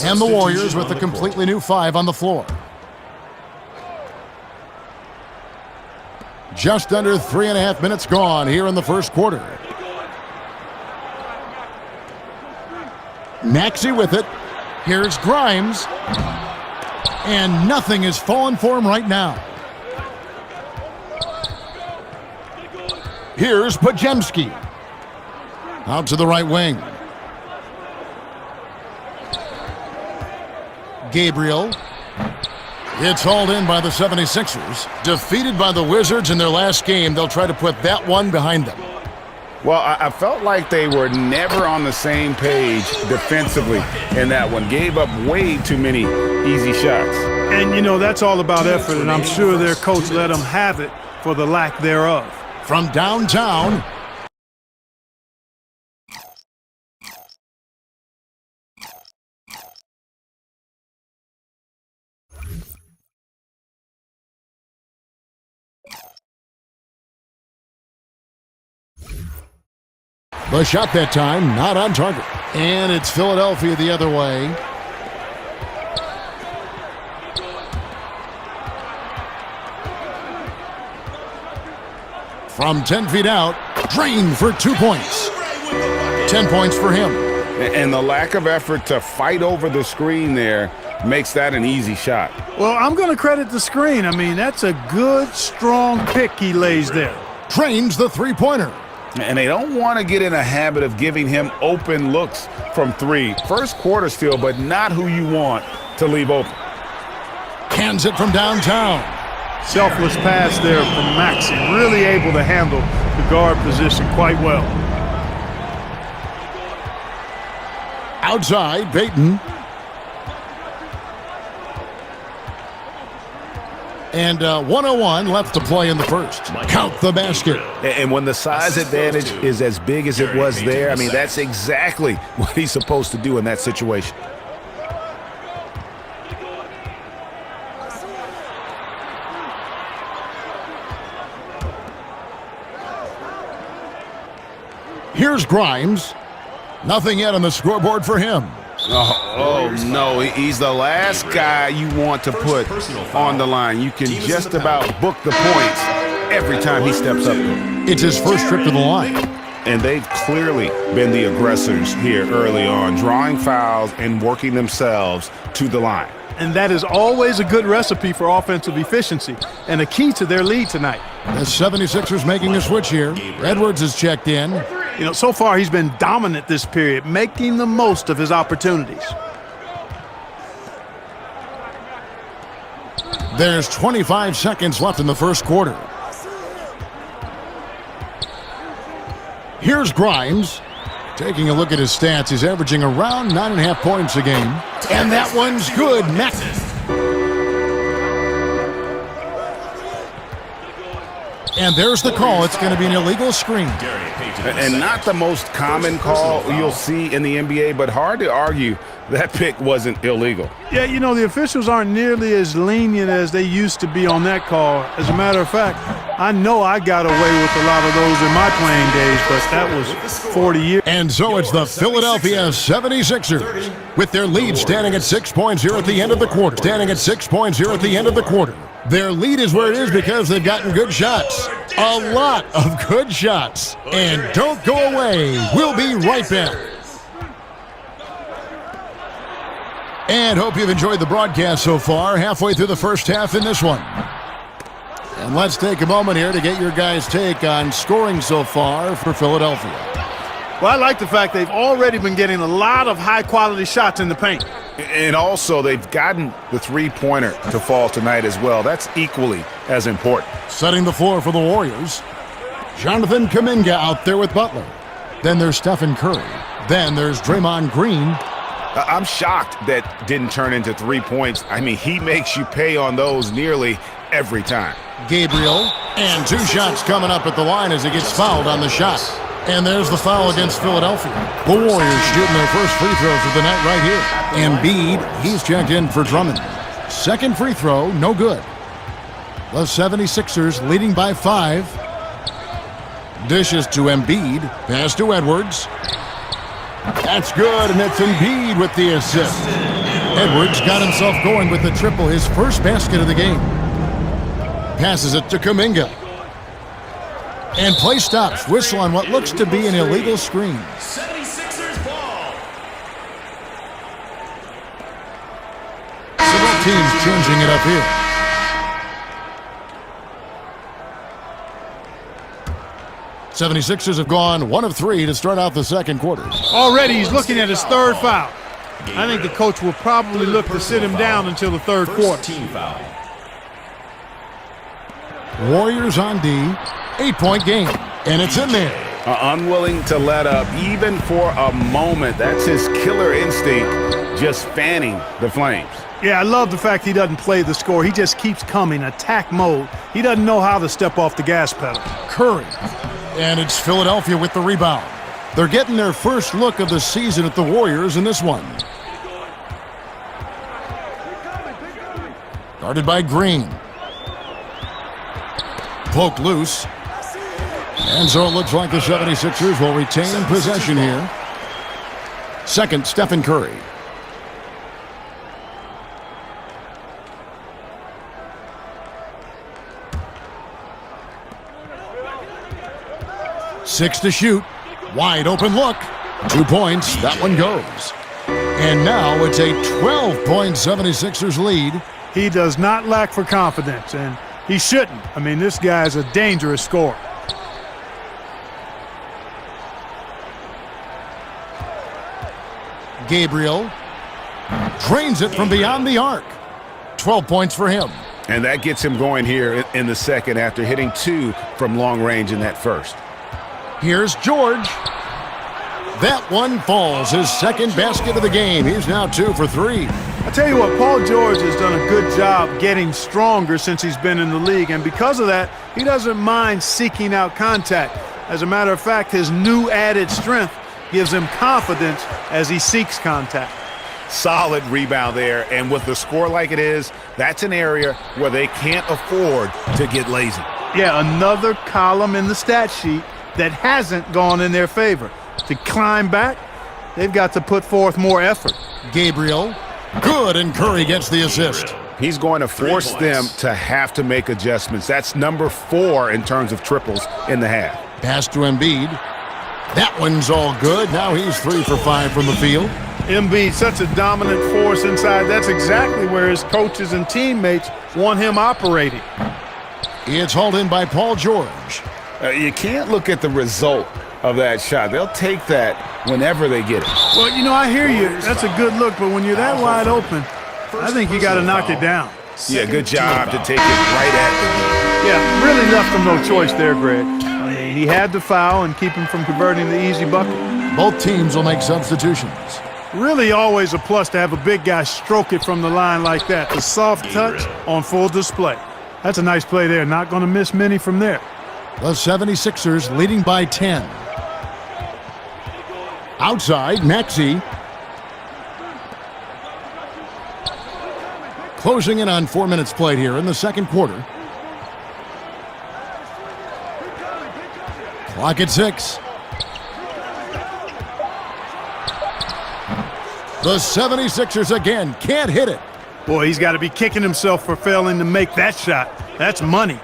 [SPEAKER 1] And the Warriors with a completely new five on the floor. Just under 3.5 minutes gone here in the first quarter. Maxey with it. Here's Grimes. And nothing is falling for him right now. Here's Podziemski. Out to the right wing. Gabriel. It's hauled in by the 76ers. Defeated by the Wizards in their last game, they'll try to put that one behind them.
[SPEAKER 2] Well, I felt like they were never on the same page defensively in that one. Gave up way too many easy shots.
[SPEAKER 11] And, you know, that's all about effort, and I'm sure their coach let them have it for the lack thereof.
[SPEAKER 1] From downtown, the shot that time, not on target. And it's Philadelphia the other way. From 10 feet out, drained for 2 points. 10 points for him.
[SPEAKER 2] And the lack of effort to fight over the screen there makes that an easy shot.
[SPEAKER 11] Well, I'm going to credit the screen. I mean, that's a good, strong pick he lays there.
[SPEAKER 1] Drains the three-pointer.
[SPEAKER 2] And they don't want to get in a habit of giving him open looks from three. First quarter still, but not who you want to leave open.
[SPEAKER 1] Cans it from downtown.
[SPEAKER 11] Selfless pass there from Maxey. Really able to handle the guard position quite well.
[SPEAKER 1] Outside, Peyton. And 101 left to play in the first. Count the basket.
[SPEAKER 2] And when the size advantage is as big as it was there, I mean, that's exactly what he's supposed to do in that situation.
[SPEAKER 1] Here's Grimes. Nothing yet on the scoreboard for him.
[SPEAKER 2] Oh, no, he's the last guy you want to put on the line. You can just about book the points every time he steps up there.
[SPEAKER 1] It's his first trip to the line.
[SPEAKER 2] And they've clearly been the aggressors here early on, drawing fouls and working themselves to the line.
[SPEAKER 11] And that is always a good recipe for offensive efficiency and a key to their lead tonight.
[SPEAKER 1] The 76ers making a switch here. Edwards is checked in.
[SPEAKER 11] You know, so far he's been dominant this period, making the most of his opportunities.
[SPEAKER 1] There's 25 seconds left in the first quarter. Here's Grimes. Taking a look at his stats, he's averaging around 9.5 points a game. And that one's good. And there's the call. It's going to be an illegal screen.
[SPEAKER 2] And not the most common call you'll see in the NBA, but hard to argue that pick wasn't illegal.
[SPEAKER 11] Yeah, you know, the officials aren't nearly as lenient as they used to be on that call. As a matter of fact, I know I got away with a lot of those in my playing days, but that was 40 years.
[SPEAKER 1] And so it's the Philadelphia 76ers with their lead standing at 6 points here at the end of the quarter. Their lead is where it is because they've gotten good shots. A lot of good shots. And don't go away. We'll be right back. And hope you've enjoyed the broadcast so far. Halfway through the first half in this one. And let's take a moment here to get your guys' take on scoring so far for Philadelphia.
[SPEAKER 11] Well, I like the fact they've already been getting a lot of high-quality shots in the paint.
[SPEAKER 2] And also, they've gotten the three-pointer to fall tonight as well. That's equally as important.
[SPEAKER 1] Setting the floor for the Warriors. Jonathan Kuminga out there with Butler. Then there's Stephen Curry. Then there's Draymond Green.
[SPEAKER 2] I'm shocked that didn't turn into 3 points. I mean, he makes you pay on those nearly every time.
[SPEAKER 1] Gabriel. And 2 shots coming up at the line as he gets fouled on the shot. And there's the foul against Philadelphia. The Warriors shooting their first free throws of the night right here. Embiid, he's checked in for Drummond. Second free throw, no good. The 76ers leading by 5. Dishes to Embiid. Pass to Edwards. That's good, and it's Embiid with the assist. Edwards got himself going with the triple, his first basket of the game. Passes it to Kuminga. And play stops. Whistle on what looks to be an illegal screen.
[SPEAKER 10] 76ers ball.
[SPEAKER 1] So both teams changing it up here. '76ers have gone 1 of 3 to start out the second quarter.
[SPEAKER 11] Already he's looking at his third foul. I think the coach will probably look to sit him down until the third quarter.
[SPEAKER 4] Team foul.
[SPEAKER 1] Warriors on D. 8-point game. And it's in there.
[SPEAKER 2] Unwilling to let up even for a moment. That's his killer instinct, just fanning the flames.
[SPEAKER 11] Yeah, I love the fact he doesn't play the score. He just keeps coming, attack mode. He doesn't know how to step off the gas pedal.
[SPEAKER 1] Curry. And it's Philadelphia with the rebound. They're getting their first look of the season at the Warriors in this one. Guarded by Green. Poked loose. And so it looks like the 76ers will retain possession here. Second, Stephen Curry. Six to shoot. Wide open look. 2 points. That one goes. And now it's a 12-point 76ers lead.
[SPEAKER 11] He does not lack for confidence, and he shouldn't. I mean, this guy's a dangerous scorer.
[SPEAKER 1] Gabriel drains it from beyond the arc. 12 points for him.
[SPEAKER 2] And that gets him going here in the second after hitting 2 from long range in that first.
[SPEAKER 1] Here's George. That one falls, his second basket of the game. He's now 2 for 3.
[SPEAKER 11] I tell you what, Paul George has done a good job getting stronger since he's been in the league, and because of that, he doesn't mind seeking out contact. As a matter of fact, his new added strength gives him confidence as he seeks contact.
[SPEAKER 2] Solid rebound there, and with the score like it is, that's an area where they can't afford to get lazy.
[SPEAKER 11] Yeah, another column in the stat sheet that hasn't gone in their favor. To climb back, they've got to put forth more effort.
[SPEAKER 1] Gabriel, good, and Curry gets the assist.
[SPEAKER 2] He's going to force them to have to make adjustments. That's number 4 in terms of triples in the half.
[SPEAKER 1] Pass to Embiid. That one's all good. Now he's 3 for 5 from the field.
[SPEAKER 11] Embiid, such a dominant force inside. That's exactly where his coaches and teammates want him operating.
[SPEAKER 1] It's hauled in by Paul George.
[SPEAKER 2] You can't look at the result of that shot. They'll take that whenever they get it.
[SPEAKER 11] Well, you know, I hear you. That's a good look, but when you're that wide open, I think you got to knock it down.
[SPEAKER 2] Yeah, good job to take it right at the knee.
[SPEAKER 11] Yeah, really left him no choice there, Greg. I mean, he had to foul and keep him from converting the easy bucket.
[SPEAKER 1] Both teams will make substitutions.
[SPEAKER 11] Really always a plus to have a big guy stroke it from the line like that. The soft touch on full display. That's a nice play there. Not going to miss many from there.
[SPEAKER 1] The 76ers leading by 10. Outside, Maxey. Closing in on 4 minutes played here in the second quarter. Clock at 6. The 76ers again can't hit it.
[SPEAKER 11] Boy, he's got to be kicking himself for failing to make that shot. That's money.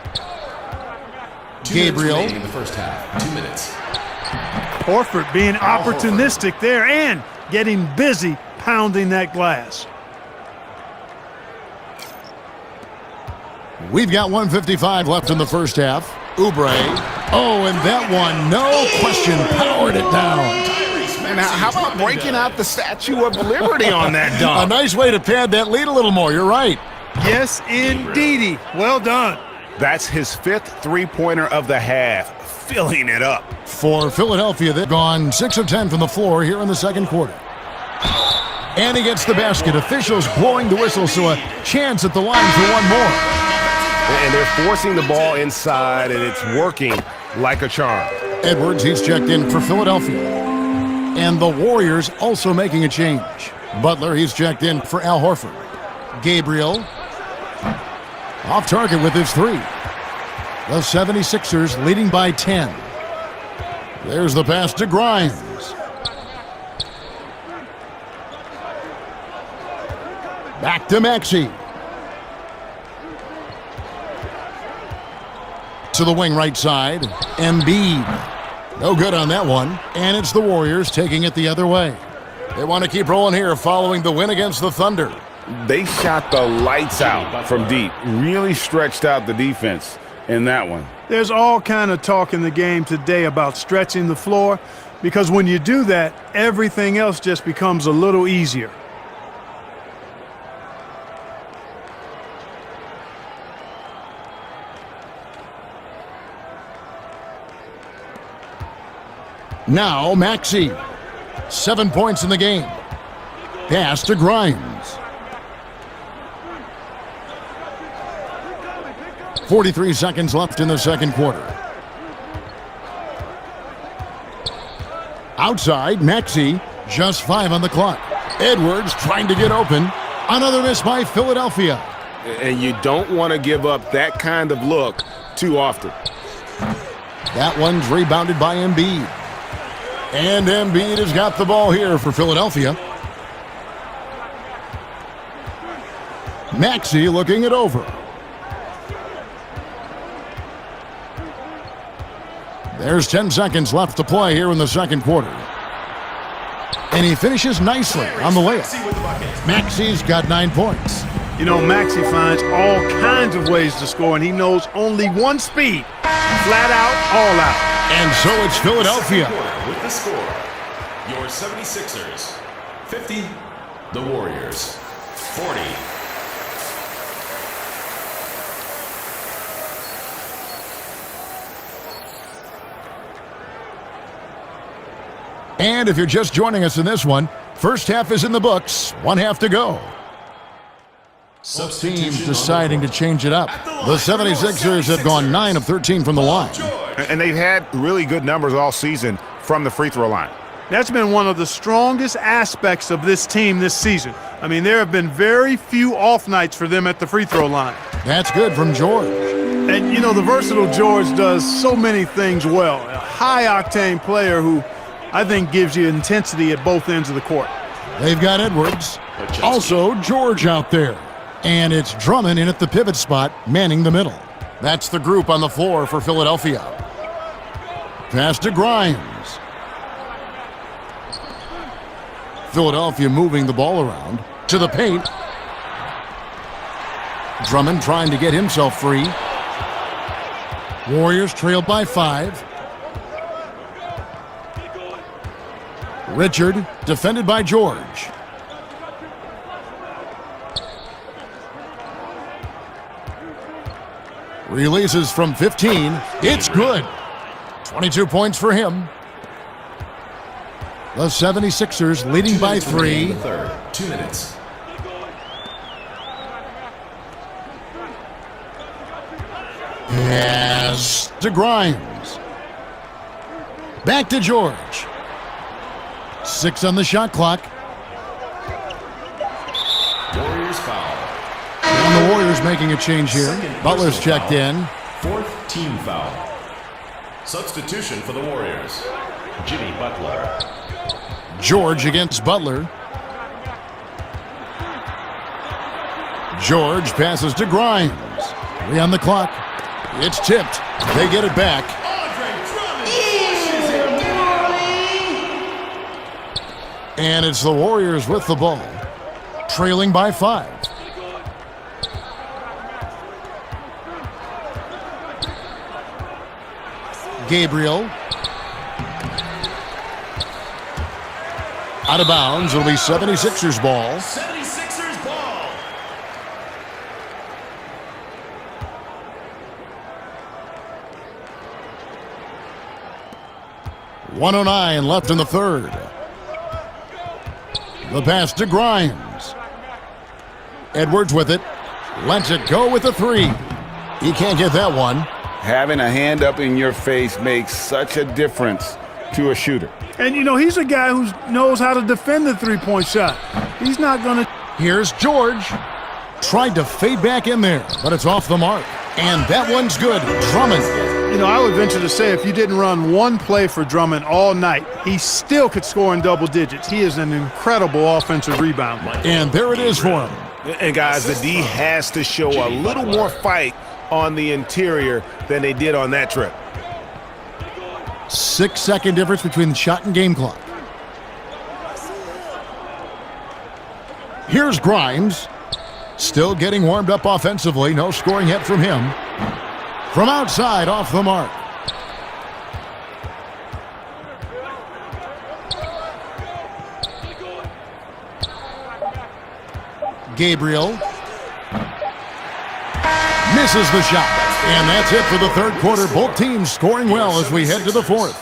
[SPEAKER 1] Gabriel.
[SPEAKER 4] In the first half, 2 minutes.
[SPEAKER 11] Horford being opportunistic there and getting busy pounding that glass.
[SPEAKER 1] We've got 1:55 left in the first half. Oubre. Oh, and that one, no question, powered it down.
[SPEAKER 2] Now, how about breaking out the Statue of Liberty on that dunk?
[SPEAKER 1] A nice way to pad that lead a little more. You're right.
[SPEAKER 11] Yes, indeedy. Well done.
[SPEAKER 2] That's his 5th three-pointer of the half, filling it up.
[SPEAKER 1] For Philadelphia, they've gone 6 of 10 from the floor here in the second quarter. And he gets the basket. Officials blowing the whistle, so a chance at the line for one more.
[SPEAKER 5] And they're forcing the ball inside, and it's working like a charm.
[SPEAKER 1] Edwards, he's checked in for Philadelphia. And the Warriors also making a change. Butler, he's checked in for Al Horford. Gabriel, off target with his 3. The 76ers leading by 10. There's the pass to Grimes. Back to Maxey. To the wing right side. Embiid. No good on that one. And it's the Warriors taking it the other way. They want to keep rolling here following the win against the Thunder.
[SPEAKER 2] They shot the lights out from deep. Really stretched out the defense in that one.
[SPEAKER 11] There's all kind of talk in the game today about stretching the floor because when you do that, everything else just becomes a little easier.
[SPEAKER 1] Now Maxey. 7 points in the game. Pass to Grimes. 43 seconds left in the second quarter. Outside, Maxey. Just 5 on the clock. Edwards trying to get open. Another miss by Philadelphia.
[SPEAKER 5] And you don't want to give up that kind of look too often.
[SPEAKER 1] That one's rebounded by Embiid. And Embiid has got the ball here for Philadelphia. Maxey looking it over. There's 10 seconds left to play here in the second quarter. And he finishes nicely on the layup. Maxey's got 9 points.
[SPEAKER 11] You know, Maxey finds all kinds of ways to score, and he knows only one speed. Flat out, all out.
[SPEAKER 1] And so it's Philadelphia.
[SPEAKER 4] With the score, your 76ers 50, the Warriors 40.
[SPEAKER 1] And if you're just joining us in this one, first half is in the books, 1 half to go. Both teams deciding to change it up. The 76ers have gone 9 of 13 from the line.
[SPEAKER 2] And they've had really good numbers all season from the free throw line.
[SPEAKER 11] That's been one of the strongest aspects of this team this season. I mean, there have been very few off nights for them at the free throw line.
[SPEAKER 1] That's good from George.
[SPEAKER 11] And, you know, the versatile George does so many things well. A high-octane player who I think gives you intensity at both ends of the court.
[SPEAKER 1] They've got Edwards. Also, George out there. And it's Drummond in at the pivot spot, manning the middle. That's the group on the floor for Philadelphia. Pass to Grimes. Philadelphia moving the ball around to the paint. Drummond trying to get himself free. Warriors trailed by 5. Richard defended by George. Releases from 15. It's good. 22 points for him. The 76ers leading by 3.
[SPEAKER 4] 2 minutes.
[SPEAKER 1] Yes, to Grimes. Back to George. 6 on the shot clock.
[SPEAKER 4] Warriors foul.
[SPEAKER 1] And the Warriors making a change here. Butler's checked in.
[SPEAKER 4] 4th team foul. Substitution for the Warriors. Jimmy Butler.
[SPEAKER 1] George against Butler. George passes to Grimes. 3 on the clock. It's tipped. They get it back. And it's the Warriors with the ball, trailing by 5. Gabriel. Out of bounds. It'll be 76ers ball.
[SPEAKER 10] 76ers ball.
[SPEAKER 1] .109 left in the third. The pass to Grimes. Edwards with it. Lets it go with a 3. He can't get that one.
[SPEAKER 2] Having a hand up in your face makes such a difference to a shooter.
[SPEAKER 11] And, you know, he's a guy who knows how to defend the three-point shot. He's not going to...
[SPEAKER 1] Here's George. Tried to fade back in there, but it's off the mark. And that one's good. Drummond.
[SPEAKER 11] You know, I would venture to say if you didn't run one play for Drummond all night, he still could score in double digits. He is an incredible offensive rebounder.
[SPEAKER 1] And there it is for him.
[SPEAKER 2] And, guys, the D has to show a little more fight on the interior than they did on that trip.
[SPEAKER 1] 6-second difference between the shot and game clock. Here's Grimes. Still getting warmed up offensively. No scoring yet from him. From outside, off the mark. Gabriel. Misses the shot. And that's it for the third quarter. Both teams scoring well as we head to the fourth.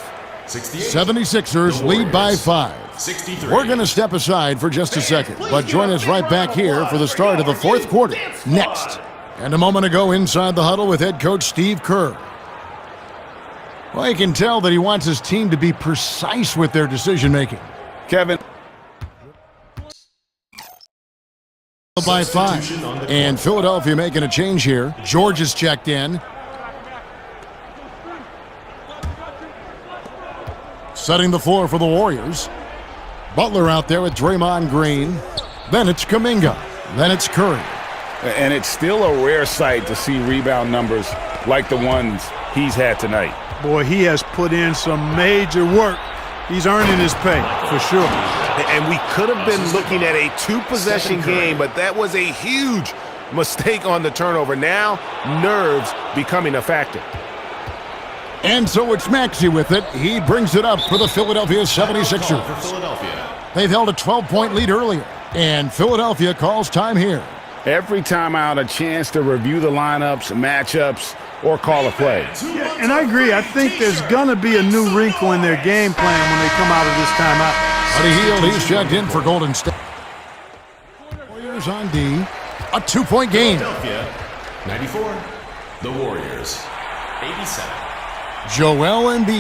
[SPEAKER 1] 76ers lead by 5. We're going to step aside for just a second, but join us right back here for the start of the fourth quarter next. And a moment ago inside the huddle with head coach Steve Kerr. Well, you can tell that he wants his team to be precise with their decision-making.
[SPEAKER 2] Kevin.
[SPEAKER 1] By 5. And Philadelphia making a change here. George is checked in. Setting the floor for the Warriors. Butler out there with Draymond Green. Then it's Kuminga. Then it's Curry.
[SPEAKER 2] And it's still a rare sight to see rebound numbers like the ones he's had tonight.
[SPEAKER 11] Boy, he has put in some major work. He's earning his pay, for sure.
[SPEAKER 2] And we could have been looking at a 2-possession game, but that was a huge mistake on the turnover. Now, nerves becoming a factor.
[SPEAKER 1] And so it's Maxey with it. He brings it up for the Philadelphia 76ers. They've held a 12-point lead earlier, and Philadelphia calls time here.
[SPEAKER 2] Every time out, a chance to review the lineups, matchups, or call a play.
[SPEAKER 11] Yeah, and I agree. I think there's going to be a new wrinkle in their game plan when they come out of this timeout.
[SPEAKER 1] Buddy Hield, he's checked in for Golden State. Warriors on D. A 2-point game.
[SPEAKER 4] Philadelphia, 94. The Warriors, 87.
[SPEAKER 1] Joel Embiid.